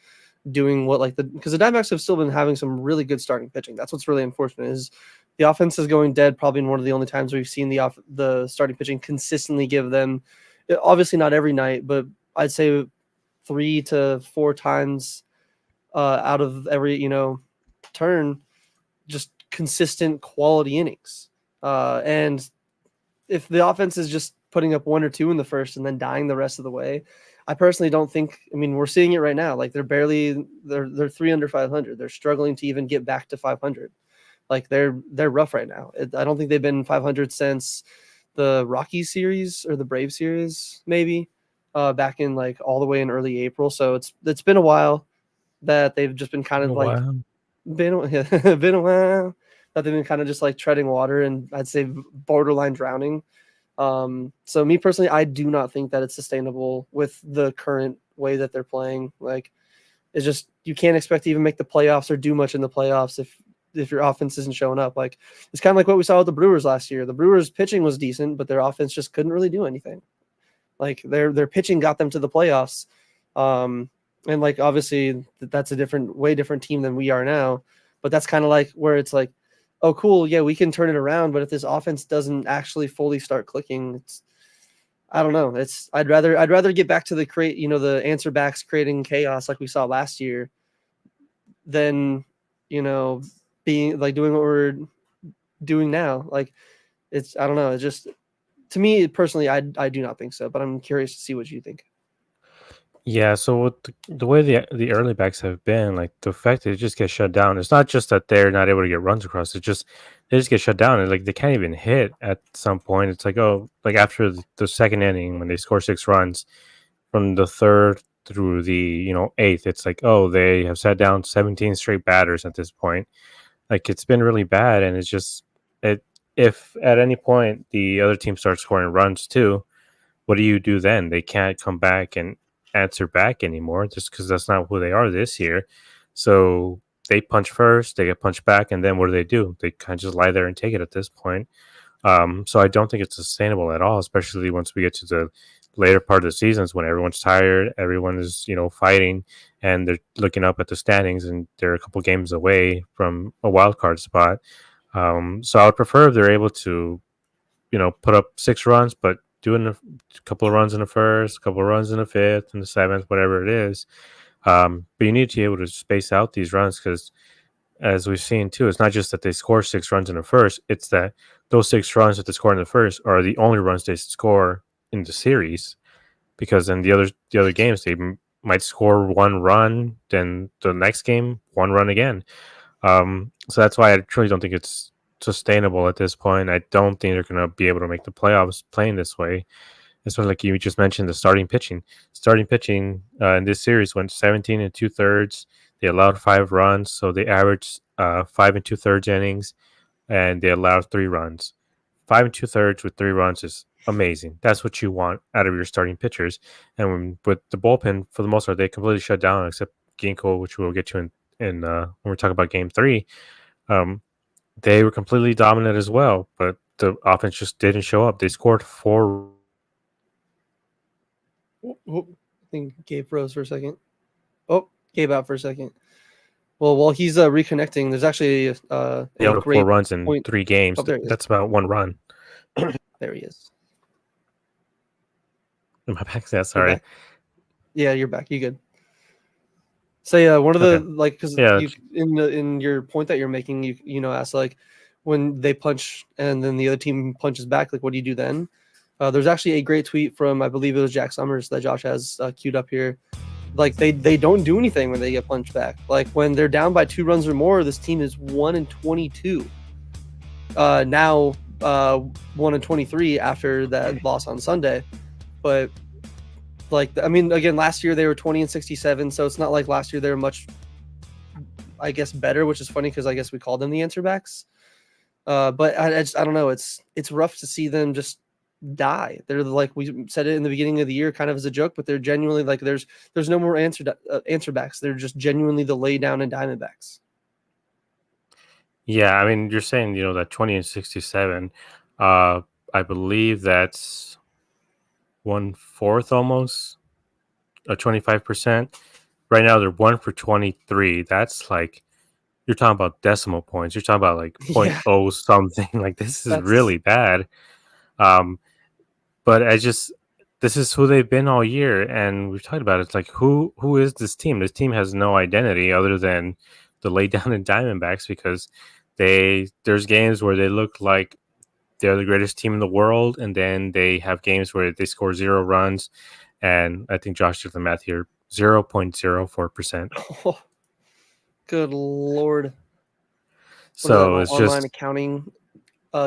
doing what, like, because the Diamondbacks have still been having some really good starting pitching. That's what's really unfortunate, is the offense is going dead. Probably in one of the only times we've seen the starting pitching consistently give them, obviously not every night, but I'd say 3 to 4 times out of every turn, just consistent quality innings. And if the offense is just putting up 1 or 2 in the first and then dying the rest of the way, I personally don't think. I mean, we're seeing it right now. Like they're 3 under 500. They're struggling to even get back to 500. Like they're rough right now. I don't think they've been 500 since the Rockies series or the Brave series, maybe back in like all the way in early April. So it's been a while that they've just been kind of like Wow. been a while that they've been kind of just like treading water and I'd say borderline drowning. So me personally, I do not think that it's sustainable with the current way that they're playing. Like it's just you can't expect to even make the playoffs or do much in the playoffs if your offense isn't showing up. Like it's kind of like what we saw with the Brewers last year. The Brewers pitching was decent, but their offense just couldn't really do anything. Like their pitching got them to the playoffs. And like obviously that's a way different team than we are now. But that's kind of like where it's like, oh cool, yeah, we can turn it around. But if this offense doesn't actually fully start clicking, I don't know. I'd rather get back to the answer backs creating chaos like we saw last year than being like doing what we're doing now. Like I don't know. It's just to me personally, I do not think so. But I'm curious to see what you think. Yeah, so with the way the early backs have been, like the fact that they just get shut down, it's not just that they're not able to get runs across. It's just they just get shut down, and like they can't even hit at some point. It's like, oh, like after the second inning when they score 6 runs from the third through the eighth, it's like, oh, they have sat down 17 straight batters at this point. Like it's been really bad, and it's just it. If at any point the other team starts scoring runs too, what do you do then? They can't come back and answer back anymore just because that's not who they are this year. So they punch first, they get punched back, and then what do? They kind of just lie there and take it at this point. So I don't think it's sustainable at all, especially once we get to the later part of the seasons when everyone's tired, everyone is fighting, and they're looking up at the standings, and they're a couple games away from a wild card spot. So I would prefer if they're able to put up 6 runs, but doing a couple of runs in the first, a couple of runs in the fifth, and the seventh, whatever it is. But you need to be able to space out these runs because, as we've seen too, it's not just that they score 6 runs in the first; it's that those 6 runs that they score in the first are the only runs they score in the series. Because in the other games, they might score 1 run, then the next game 1 run again. So that's why I truly don't think it's sustainable at this point. I don't think they're going to be able to make the playoffs playing this way. Especially like you just mentioned, the starting pitching. Starting pitching in this series went 17 and 2/3. They allowed 5 runs, so they averaged 5 and 2/3 innings, and they allowed 3 runs. 5 and 2/3 with 3 runs is amazing. That's what you want out of your starting pitchers. And with the bullpen, for the most part, they completely shut down, except Ginkgo, which we'll get to in when we're talking about Game 3. Um, they were completely dominant as well, but the offense just didn't show up. They scored 4. I think Gabe froze for a second. Oh, Gabe out for a second. Well, while he's reconnecting, there's actually a great 4 runs in point. 3 games. Oh, there he is. That's about 1 run. There he is. Am I back? Yeah, You're sorry. back. Yeah, you're back. You good? So yeah, one of the Okay. because Yeah. in your point that you're making, you asked like when they punch and then the other team punches back, like what do you do then? There's actually a great tweet from I believe it was Jack Summers that Josh has queued up here. Like they don't do anything when they get punched back. Like when they're down by 2 runs or more, this team is 1-22. Now 1-23 after that loss on Sunday, but like I mean, again, last year they were 20-67, so it's not like last year they were much, I guess, better, which is funny because I guess we called them the answer backs. But I don't know. It's rough to see them just die. They're like we said it in the beginning of the year, kind of as a joke, but they're genuinely like there's no more answer backs. They're just genuinely the lay down and Diamondbacks. Yeah, I mean, you're saying that 20 and 67. I believe that's 1/4 almost, 25%. Right now they're 1 for 23. That's like you're talking about decimal points. You're talking about like point Yeah, oh something. Like this is that's really bad. Um, but I just this is who they've been all year, and we've talked about it. It's like who is this team? This team has no identity other than the lay down in Diamondbacks because there's games where they look like they're the greatest team in the world, and then they have games where they score 0 runs, and I think Josh did the math here, 0.04%. oh, good lord. What is that So it's online just accounting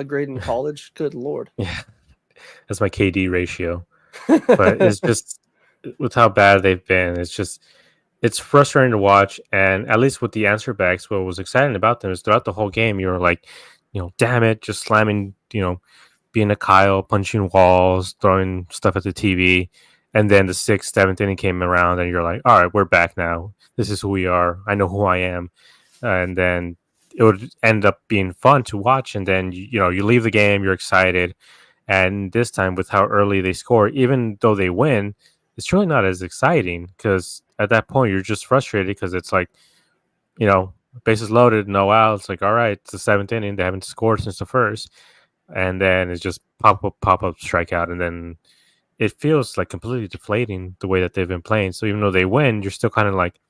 grade in college? Good lord. yeah, that's my KD ratio. But it's just with how bad they've been, it's frustrating to watch. And at least with the answer backs, what was exciting about them is throughout the whole game, you were like, damn it, just slamming, being a Kyle, punching walls, throwing stuff at the TV. And then the sixth, seventh inning came around, and you're like, all right, we're back now. This is who we are. I know who I am. And then it would end up being fun to watch. And then, you leave the game, you're excited. And this time, with how early they score, even though they win, it's really not as exciting because at that point, you're just frustrated because it's like, you know, bases loaded, no outs. It's like, all right, it's the seventh inning. They haven't scored since the first. And then it's just pop up, strikeout. And then it feels like completely deflating the way that they've been playing. So even though they win, you're still kind of like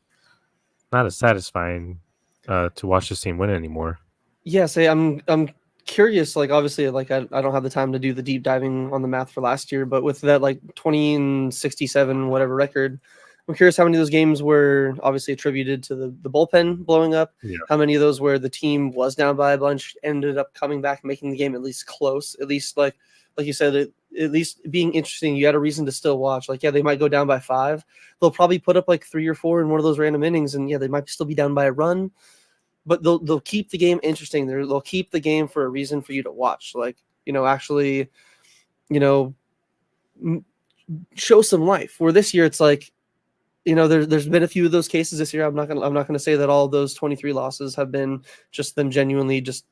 not as satisfying to watch this team win anymore. Yes, I'm curious. Like, obviously, like I don't have the time to do the deep diving on the math for last year, but with that like 20-67 whatever record, I'm curious how many of those games were obviously attributed to the bullpen blowing up. Yeah. How many of those where the team was down by a bunch ended up coming back, making the game at least close, at least like you said, at least being interesting. You had a reason to still watch. Like, yeah, they might go down by 5. They'll probably put up like 3 or 4 in one of those random innings, and yeah, they might still be down by a run, but they'll keep the game interesting. They'll keep the game for a reason for you to watch. Like, actually, you know, show some life. Where this year it's like, there's been a few of those cases this year. I'm not gonna say that all of those 23 losses have been just them genuinely just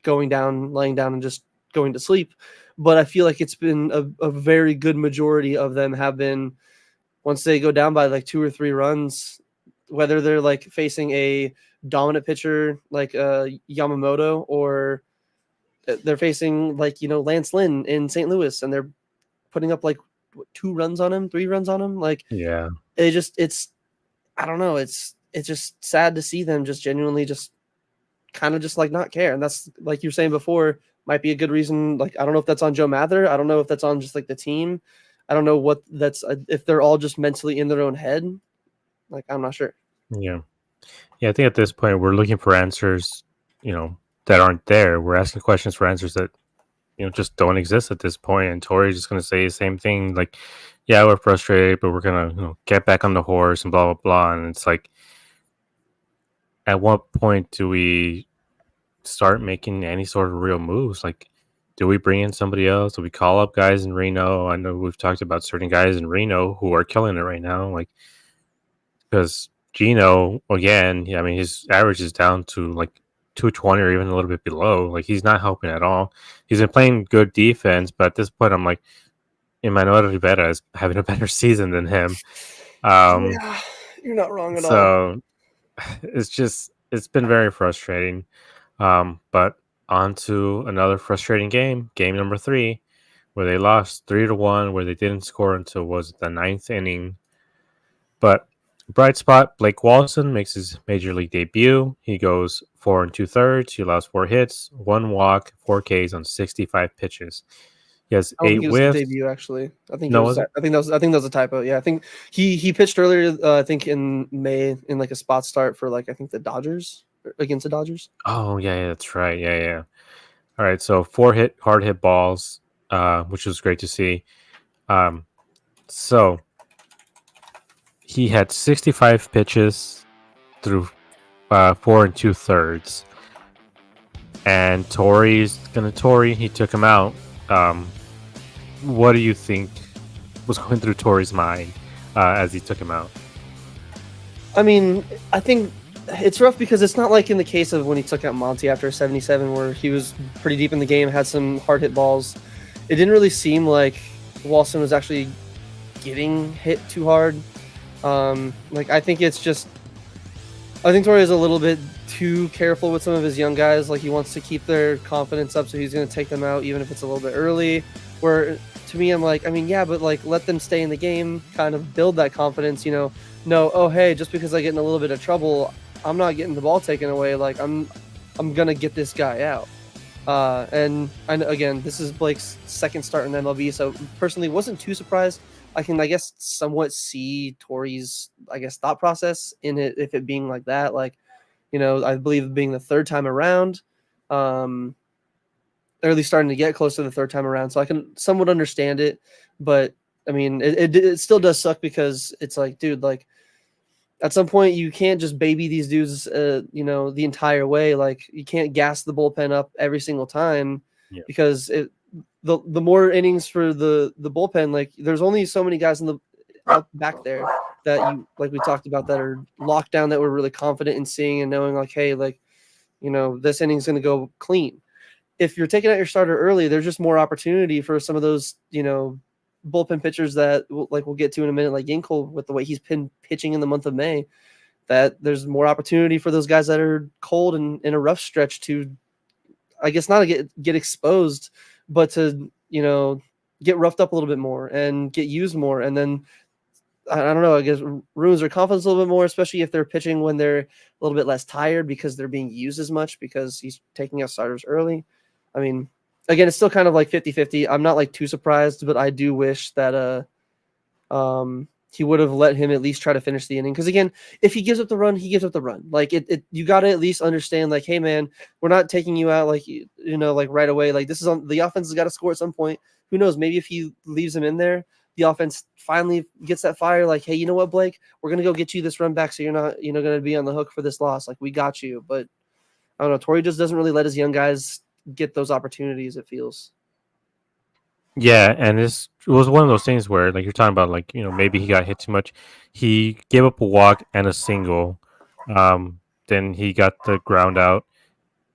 going down, laying down, and just going to sleep. But I feel like it's been a very good majority of them have been, once they go down by like 2 or 3 runs, whether they're like facing a dominant pitcher like Yamamoto, or they're facing like Lance Lynn in St. Louis, and they're putting up like 2 runs on him, 3 runs on him. Like, Yeah. it's I don't know, it's just sad to see them just genuinely just kind of just like not care. And that's, like you were saying before, might be a good reason. Like, I don't know if that's on Joe Mather. I don't know if that's on just like the team. I don't know what that's if they're all just mentally in their own head. Like, I'm not sure. Yeah. Yeah, I think at this point we're looking for answers, that aren't there. We're asking questions for answers that, just don't exist at this point. And Tori's just gonna say the same thing, like, yeah, we're frustrated, but we're gonna, get back on the horse and blah blah blah. And it's like, at what point do we start making any sort of real moves? Like, do we bring in somebody else? Do we call up guys in Reno? I know we've talked about certain guys in Reno who are killing it right now, like, because Gino, again, yeah, I mean, his average is down to like 220 or even a little bit below. Like, he's not helping at all. He's been playing good defense, but at this point, I'm like, Emmanuel Rivera is having a better season than him. Yeah, you're not wrong at all. So it's been very frustrating. But on to another frustrating game number 3, where they lost 3-1, where they didn't score until was the 9th inning. But bright spot, Blake Walson makes his major league debut. He goes 4 2/3. He allows 4 hits, 1 walk, 4 Ks on 65 pitches. He has I don't 8 think it was his whiffs. debut, actually. I think No, was it? I think that was a typo. Yeah, I think he pitched earlier. I think in May in like a spot start for like I think the Dodgers, against the Dodgers. Oh, yeah, that's right. Yeah. All right, so 4 hard hit balls, which was great to see. So he had 65 pitches through 4 2/3. And Tori, he took him out. What do you think was going through Tori's mind as he took him out? I mean, I think it's rough because it's not like in the case of when he took out Monty after a 77, where he was pretty deep in the game, had some hard hit balls. It didn't really seem like Walson was actually getting hit too hard. Like, I think Tori is a little bit too careful with some of his young guys. Like he wants to keep their confidence up, so he's going to take them out even if it's a little bit early. Where to me, I'm like, I mean, yeah, but like let them stay in the game, kind of build that confidence. No, oh hey, just because I get in a little bit of trouble, I'm not getting the ball taken away. Like I'm gonna get this guy out. And again, this is Blake's second start in MLB, so personally wasn't too surprised. I can, I guess, somewhat see Torey's, I guess, thought process in it, if it being like that. Like, I believe being the third time around, or at least starting to get close to the third time around. So I can somewhat understand it, but I mean, it still does suck because it's like, dude, like at some point you can't just baby these dudes, the entire way. Like you can't gas the bullpen up every single time because the more innings for the bullpen, like there's only so many guys in the up back there that you, like we talked about, that are locked down, that we're really confident in seeing and knowing like, hey, like, this inning's going to go clean. If you're taking out your starter early, there's just more opportunity for some of those, bullpen pitchers that we'll get to in a minute, like Yinkle, with the way he's been pitching in the month of May, that there's more opportunity for those guys that are cold and in a rough stretch to, I guess, not to get exposed, but to, get roughed up a little bit more and get used more. And then, I don't know, I guess ruins their confidence a little bit more, especially if they're pitching when they're a little bit less tired because they're being used as much because he's taking out starters early. I mean, again, it's still kind of like 50-50. I'm not like too surprised, but I do wish that he would have let him at least try to finish the inning. Because again, if he gives up the run, he gives up the run. Like you got to at least understand, like, hey man, we're not taking you out like like right away. Like this is on the offense has got to score at some point. Who knows? Maybe if he leaves him in there, the offense finally gets that fire. Like, hey, you know what, Blake, we're gonna go get you this run back, so you're not gonna be on the hook for this loss. Like we got you. But I don't know. Torey just doesn't really let his young guys get those opportunities, it feels. Yeah, and it was one of those things where, like you're talking about, like maybe he got hit too much. He gave up a walk and a single. Then he got the ground out,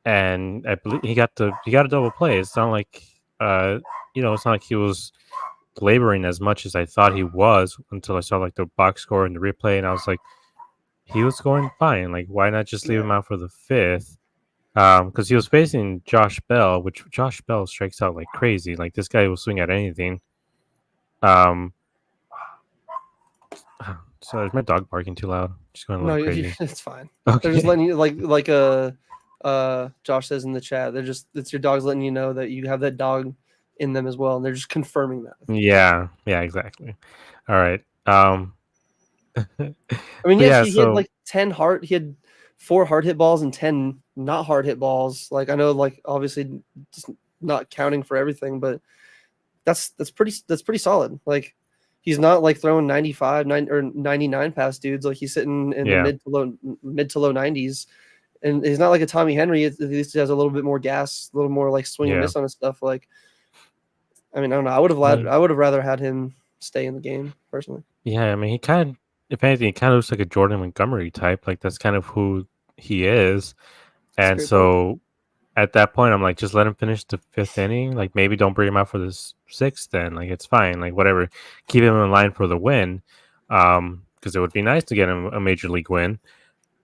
and I believe he got a double play. It's not like it's not like he was laboring as much as I thought he was until I saw like the box score and the replay, and I was like, he was going fine. Like, why not just leave him out for the fifth? Because he was facing Josh Bell, which Josh Bell strikes out like crazy. Like this guy will swing at anything. So is my dog barking too loud? Just going a little crazy. It's fine. Okay. They're just letting you like Josh says in the chat. It's your dog's letting you know that you have that dog in them as well, and they're just confirming that. Yeah, exactly. All right. I mean, yeah, he had like 10 hard. He had 4 hard hit balls and 10 not hard hit balls. Like I know, like obviously, just not counting for everything, but that's pretty solid. Like he's not like throwing 95, 9 or 99 past dudes. Like he's sitting in the mid to low 90s, and he's not like a Tommy Henry. At least he has a little bit more gas, a little more like swing and miss on his stuff. Like, I mean, I don't know. I would have rather had him stay in the game personally. Yeah, I mean, he kind of, if anything, he kind of looks like a Jordan Montgomery type. Like that's kind of who he is. And so at that point, I'm like, just let him finish the 5th inning. Like maybe don't bring him out for this 6th. Then like it's fine. Like whatever, keep him in line for the win. Because it would be nice to get him a major league win.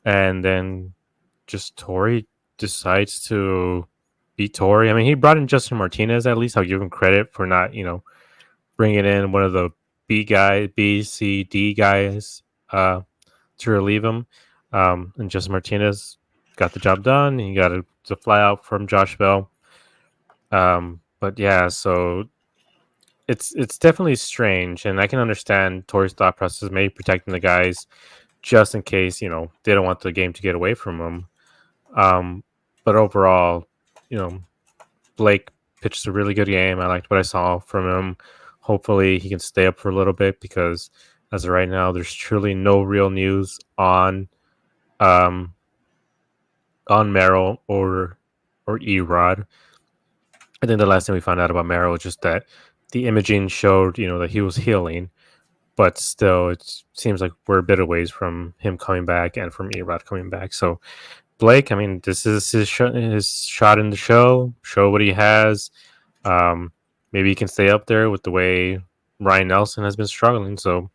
And then just Torey decides to be Torey. I mean, he brought in Justin Martinez. At least I'll give him credit for not bringing in one of the B, C, D guys to relieve him. And Justin Martinez got the job done. He got to fly out from Josh Bell. But yeah, so it's definitely strange, and I can understand Torey's thought process, maybe protecting the guys just in case they don't want the game to get away from them. But overall, Blake pitched a really good game. I liked what I saw from him. Hopefully he can stay up for a little bit because as of right now, there's truly no real news on Merrill or Erod. I think the last thing we found out about Merrill was just that the imaging showed, that he was healing, but still it seems like we're a bit of ways from him coming back and from Erod coming back. So Blake, I mean, this is his shot in the show what he has. Maybe he can stay up there with the way Ryan Nelson has been struggling. So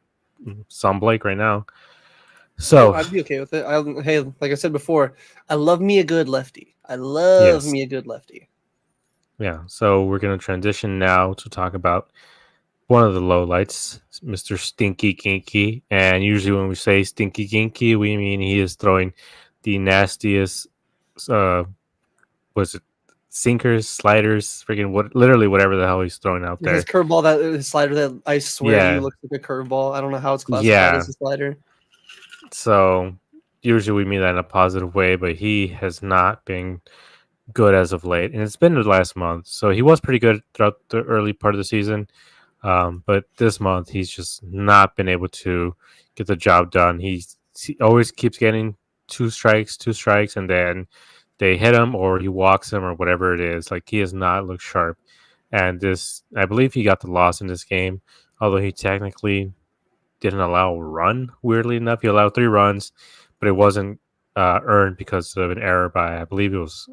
it's on Blake right now. So I'd be okay with it. Hey, like I said before, I love me a good lefty. I love yes, me a good lefty. yeah. So we're gonna transition now to talk about one of the lowlights, Mr. Stinky Ginky. And usually when we say Stinky Ginky, we mean he is throwing the nastiest, uh, was it sinkers, sliders, freaking what, literally whatever the hell he's throwing out His there. curveball, that his slider, that I swear to you Yeah, looks like a curveball. I don't know how it's classified yeah. as a slider. So usually we mean that in a positive way, but he has not been good as of late, and it's been the last month. So he was pretty good throughout the early part of the season, but this month he's just not been able to get the job done. He always keeps getting two strikes, and then they hit him or he walks him or whatever it is. Like he has not looked sharp. And this, I believe he got the loss in this game, although he technically didn't allow a run. Weirdly enough, he allowed 3 runs, but it wasn't earned because of an error by, I believe it was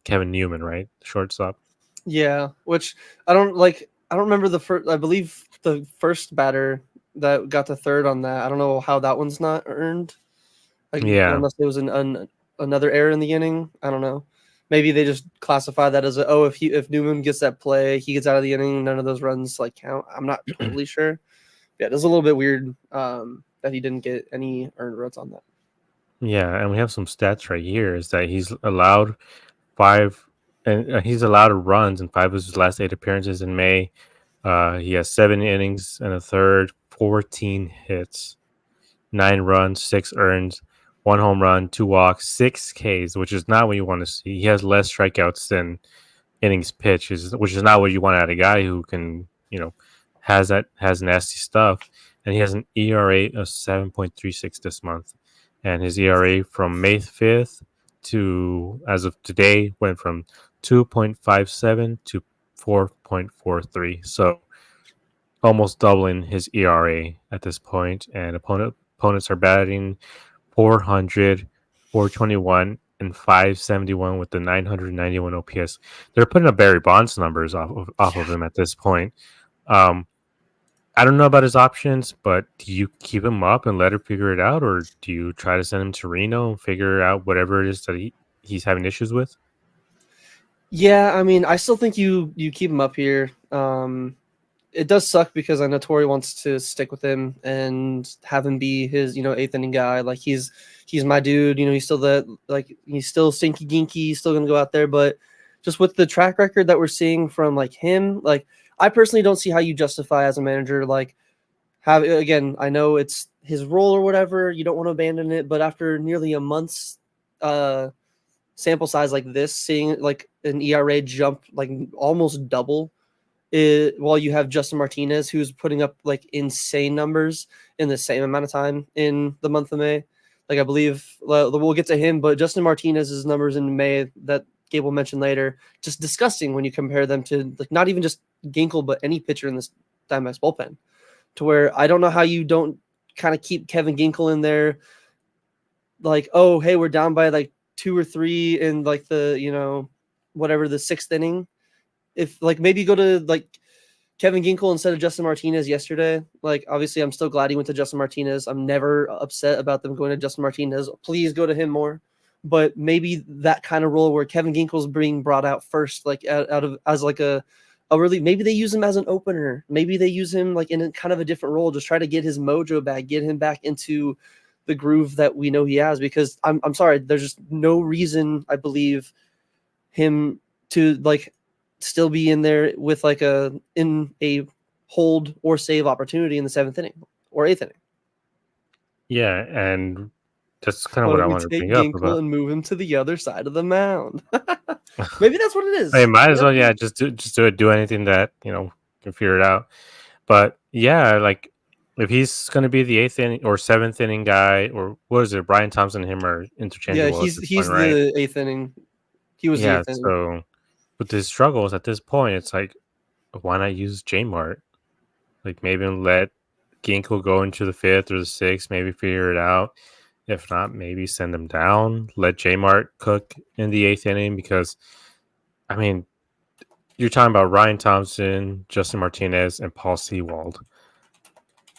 Kevin Newman, right, the shortstop. Yeah, which I don't like. I don't remember the first. I believe the first batter that got to third on that. I don't know how that one's not earned. Like, Yeah, unless there was another error in the inning. I don't know. Maybe they just classify that as if Newman gets that play, he gets out of the inning. None of those runs like count. I'm not totally sure. Yeah, it was a little bit weird that he didn't get any earned runs on that. yeah, and we have some stats right here. Is that he's allowed five, and he's allowed runs in 5 of his last 8 appearances in May. He has 7 innings and a third, 14 hits, 9 runs, 6 earned, 1 home run, 2 walks, 6 Ks, which is not what you want to see. He has less strikeouts than innings pitched, which is not what you want out of a guy who can, has nasty stuff. And he has an ERA of 7.36 this month, and his ERA from May 5th to as of today went from 2.57 to 4.43. So almost doubling his ERA at this point, and opponents are batting 400, 421, and 571 with the 991 OPS. They're putting up Barry Bonds numbers off of him at this point. Um, I don't know about his options, but do you keep him up and let him figure it out, or do you try to send him to Reno and figure out whatever it is that he's having issues with? Yeah, I mean, I still think you keep him up here. It does suck because I know Torrey wants to stick with him and have him be his, eighth inning guy. Like he's my dude. He's still he's still Stinky Ginky. He's still gonna go out there, but just with the track record that we're seeing from like him, like I personally don't see how you justify as a manager like have again. I know it's his role or whatever. You don't want to abandon it, but after nearly a month's uh sample size like this, seeing like an ERA jump like almost double while you have Justin Martinez, who's putting up like insane numbers in the same amount of time in the month of May. Like I believe we'll get to him, but Justin Martinez's numbers in May that Gabe will mention later, just disgusting when you compare them to like not even just Ginkle, but any pitcher in this Diamondbacks bullpen. To where I don't know how you don't kind of keep Kevin Ginkle in there. Like, oh, hey, we're down by like 2 or 3 in like the whatever the 6th inning. If like maybe go to like Kevin Ginkle instead of Justin Martinez yesterday. Like obviously I'm still glad he went to Justin Martinez. I'm never upset about them going to Justin Martinez. Please go to him more. But maybe that kind of role where Kevin Ginkle's being brought out first, like out of as like a really maybe they use him as an opener. Maybe they use him like in a kind of a different role, just try to get his mojo back, get him back into the groove that we know he has. Because I'm sorry, there's just no reason I believe him to like still be in there with like a hold or save opportunity in the 7th inning or 8th inning. Yeah, and that's kind of Why what don't I we wanted to take bring up Ginkle about. and move him to the other side of the mound? Maybe that's what it I is. might as well, yeah, just do anything that can figure it out. But yeah, like if he's going to be the 8th inning or 7th inning guy, or what is it? Brian Thompson and him are Yeah, interchangeable at he's this point, he's right? the 8th inning. He was the Yeah. 8th inning. So with his struggles at this point, it's like, why not use J Mart? Like maybe let Ginkle go into the 5th or the 6th, maybe figure it out. If not, maybe send him down. Let J Mart cook in the 8th inning because, I mean, you're talking about Ryan Thompson, Justin Martinez, and Paul Sewald.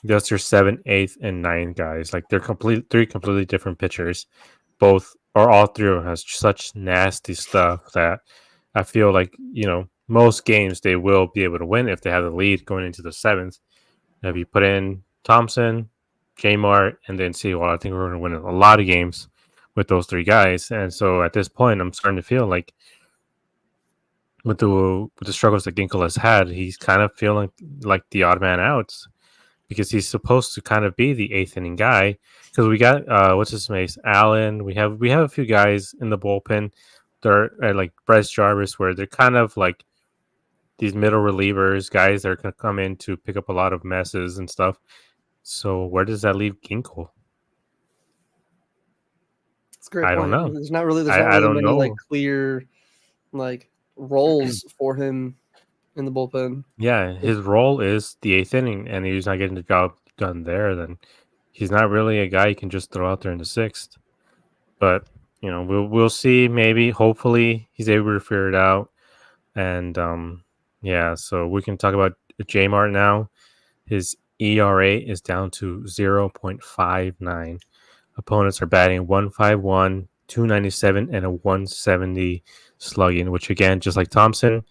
That's your 7th, 8th, and 9th guys. Like they're three completely different pitchers. Both or all three of them has such nasty stuff that I feel like most games they will be able to win if they have the lead going into the 7th. If you put in Thompson, J Mart, and then Seawall, I think we're going to win a lot of games with those three guys. And so at this point, I'm starting to feel like with the struggles that Ginkle has had, he's kind of feeling like the odd man outs because he's supposed to kind of be the 8th inning guy. Because we got what's his name, Allen. We have a few guys in the bullpen. They're like Bryce Jarvis, where they're kind of like these middle relievers, guys that are going to come in to pick up a lot of messes and stuff. So where does that leave Ginkle? It's a great I don't point. know. There's not really I don't many like know. clear like roles for him in the bullpen. Yeah, his role is the 8th inning, and he's not getting the job done there. Then he's not really a guy you can just throw out there in the 6th. But we'll see. Maybe, hopefully, he's able to figure it out. And yeah, so we can talk about J Mart now. His ERA is down to 0.59. Opponents are batting 151, 297, and a 170 slugging, which again, just like Thompson,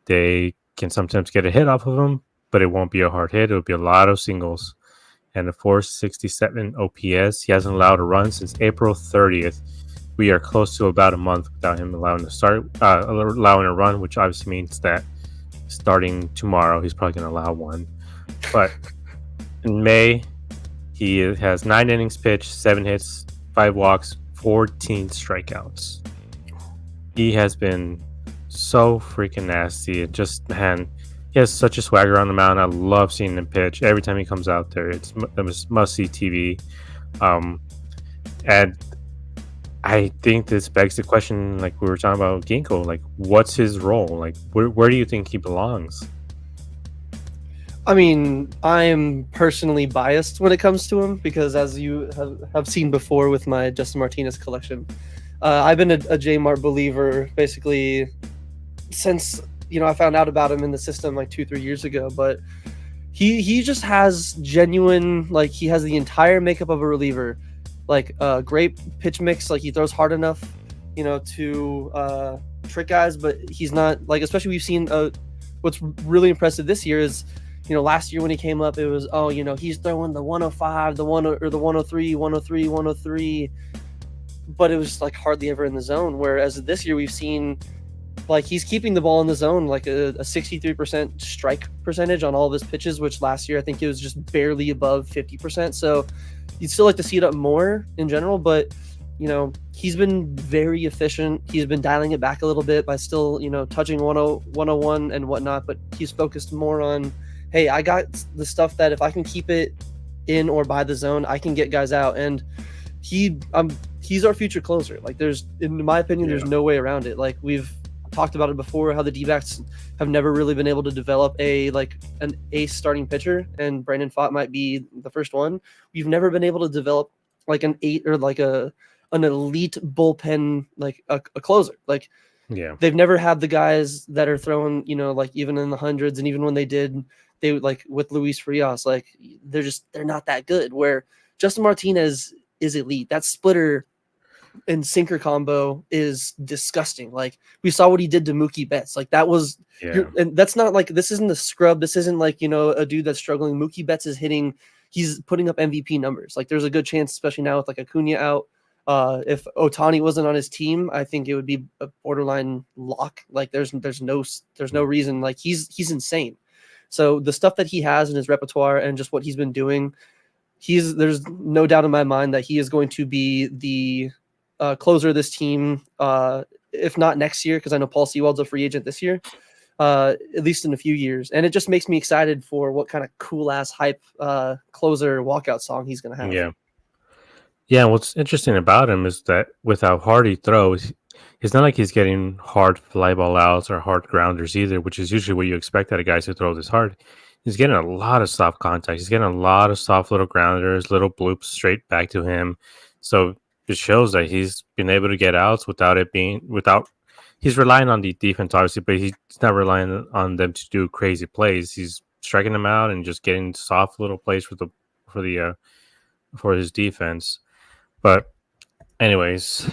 they can sometimes get a hit off of him, but it won't be a hard hit. It'll be a lot of singles. And a 467 OPS. He hasn't allowed a run since April 30th. We are close to about a month without him allowing a run, which obviously means that starting tomorrow, he's probably going to allow one. But in May, he has 9 innings pitched, 7 hits, 5 walks, 14 strikeouts. He has been so freaking nasty. It just, man, he has such a swagger on the mound. I love seeing him pitch. Every time he comes out there, it's must-see TV. And I think this begs the question, like we were talking about Ginkgo, like what's his role? Like where do you think he belongs? I mean, I'm personally biased when it comes to him because, as you have seen before with my Justin Martinez collection, I've been a J Mart believer basically since I found out about him in the system like 2-3 years ago. But he just has genuine, like, he has the entire makeup of a reliever, like great pitch mix, like he throws hard enough, to trick guys, but he's not like, especially we've seen what's really impressive this year is. Last year when he came up, it was, he's throwing the 105, the 1 or the 103, 103, 103, but it was like hardly ever in the zone. Whereas this year we've seen like he's keeping the ball in the zone, like a 63% strike percentage on all of his pitches, which last year I think it was just barely above 50%. So you'd still like to see it up more in general, but he's been very efficient. He's been dialing it back a little bit by still, touching 101 and whatnot, but he's focused more on, hey, I got the stuff that if I can keep it in or by the zone, I can get guys out. And he's our future closer. Like in my opinion, there's no way around it. Like we've talked about it before, how the D-backs have never really been able to develop an ace starting pitcher, and Brandon Pfaadt might be the first one. We've never been able to develop like an 8 or like an elite bullpen, like a closer. Like they've never had the guys that are throwing, like even in the hundreds, and even when they did, they like with Luis Frias, like they're not that good. Where Justin Martinez is elite. That splitter and sinker combo is disgusting. Like we saw what he did to Mookie Betts. Like that was, and that's not like, this isn't a scrub. This isn't like, a dude that's struggling. Mookie Betts is he's putting up MVP numbers. Like there's a good chance, especially now with like Acuna out. If Ohtani wasn't on his team, I think it would be a borderline lock. Like there's no reason. Like he's insane. So the stuff that he has in his repertoire and just what he's been doing, there's no doubt in my mind that he is going to be the closer of this team, if not next year, because I know Paul Sewald's a free agent this year, at least in a few years. And it just makes me excited for what kind of cool-ass hype closer walkout song he's going to have. Yeah, what's interesting about him is that with how hard he throws, it's not like he's getting hard fly ball outs or hard grounders either, which is usually what you expect out of guys who throw this hard. He's getting a lot of soft contact. He's getting a lot of soft little grounders, little bloops straight back to him. So it shows that he's been able to get outs he's relying on the defense, obviously, but he's not relying on them to do crazy plays. He's striking them out and just getting soft little plays for his defense. But anyways,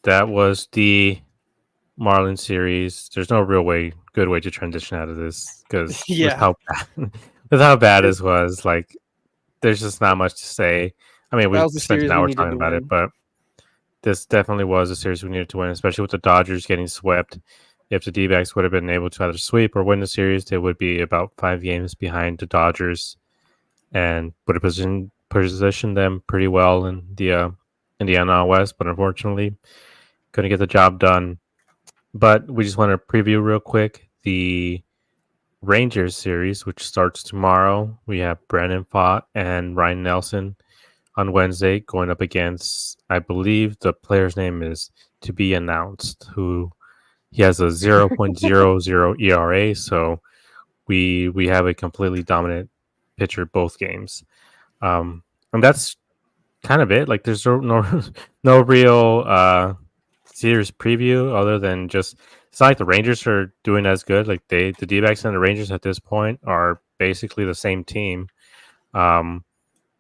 that was the Marlins series. There's no good way to transition out of this because with Yeah, how bad, with how bad it, this was, like there's just not much to say. I mean, that we was the spent an series we hour needed talking to about it, win. but this definitely was a series we needed to win, especially with the Dodgers getting swept. If the D-backs would have been able to either sweep or win the series, they would be about 5 games behind the Dodgers and would have positioned them pretty well in the NL West. But unfortunately, couldn't get the job done. But we just want to preview real quick the Rangers series, which starts tomorrow. We have Brandon Pfaadt and Ryan Nelson on Wednesday going up against, I believe the player's name is to be announced, who he has a 0.00 ERA. So we have a completely dominant pitcher both games. And that's kind of it. Like there's no real series preview other than just it's not like the Rangers are doing as good. Like the D-backs and the Rangers at this point are basically the same team. Um,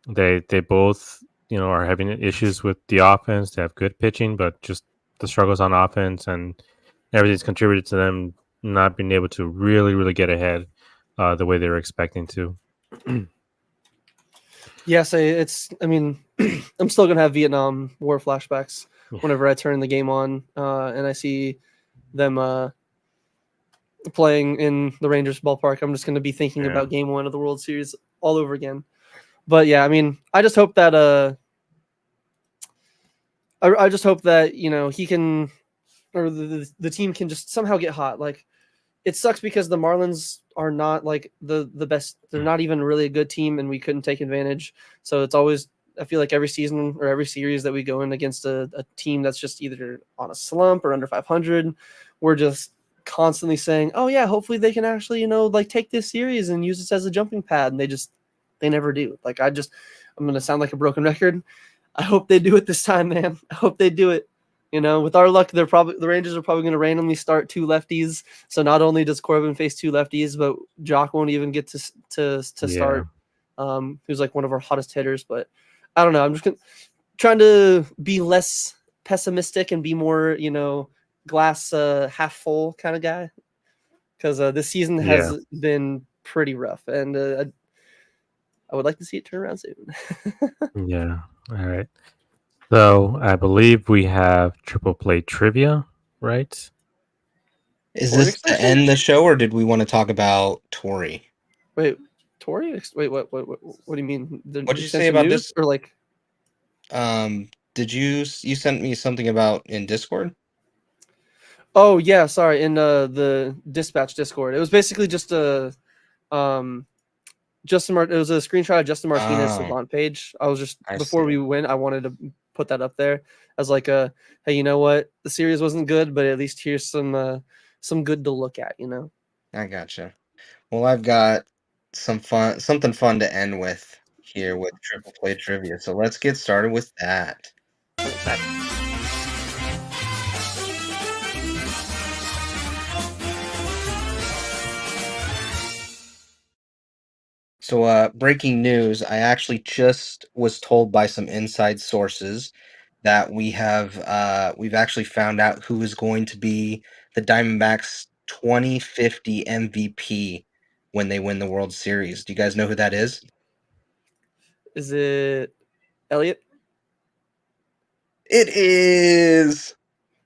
they both are having issues with the offense. They have good pitching, but just the struggles on offense and everything's contributed to them not being able to really get ahead the way they were expecting to. Yes, I mean, I'm still gonna have Vietnam War flashbacks whenever I turn the game on and I see them playing in the Rangers ballpark. I'm just gonna be thinking Yeah. about Game 1 of the World Series all over again. But yeah, I mean, I just hope that I just hope that he can, or the team can just somehow get hot. Like it sucks because the Marlins are not like the best. They're not even really a good team, and we couldn't take advantage. So it's always, I feel like every season or every series that we go in against a team that's just either on a slump or under 500, we're just constantly saying, "Oh yeah, hopefully they can actually like take this series and use this as a jumping pad," and they never do. Like I'm gonna sound like a broken record. I hope they do it this time, man. I hope they do it. With our luck, the Rangers are probably going to randomly start two lefties. So not only does Corbin face two lefties, but Jock won't even get to start. Who's like one of our hottest hitters. But I don't know. I'm just trying to be less pessimistic and be more, glass half full kind of guy. Because this season has been pretty rough, and I would like to see it turn around soon. Yeah. All right. So I believe we have triple play trivia, right? Is Tory this to extension? end the show, or did we want to talk about Tory? Wait, Tory? Wait, what do you mean? What did you say about this? Or like? Did you sent me something about in Discord? Oh yeah, sorry. In the dispatch Discord, it was basically just a Justin. It was a screenshot of Justin Martinez's Savant page. I was just before we went, I wanted to put that up there as like a hey, you know what? The series wasn't good, but at least here's some good to look at. I gotcha. Well, I've got something fun to end with here with triple play trivia. So let's get started with that. So, breaking news, I actually just was told by some inside sources that we've actually found out who is going to be the Diamondbacks 2050 MVP when they win the World Series. Do you guys know who that is? Is it Elliot? It is.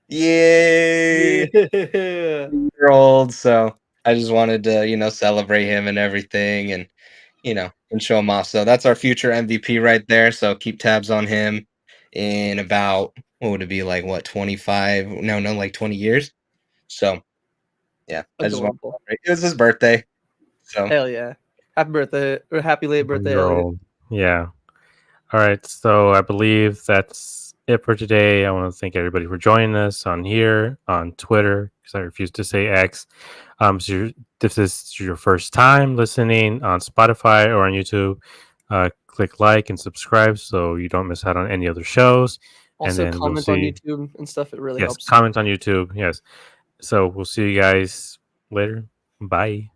Yay! Yeah. Year old. So I just wanted to, celebrate him and everything and show him off. So that's our future MVP right there. So keep tabs on him in about, what would it be, like, 25? No, like 20 years. So, yeah. Adorable. It was his birthday. So Hell yeah. Happy birthday, or happy late birthday, Elliot. Yeah. All right. So I believe that's it for today. I want to thank everybody for joining us on here, on Twitter, because I refuse to say X. So if this is your first time listening on Spotify or on YouTube, click like and subscribe so you don't miss out on any other shows. Also, and then comment on YouTube and stuff. It really helps. Comment on YouTube. Yes. So we'll see you guys later. Bye.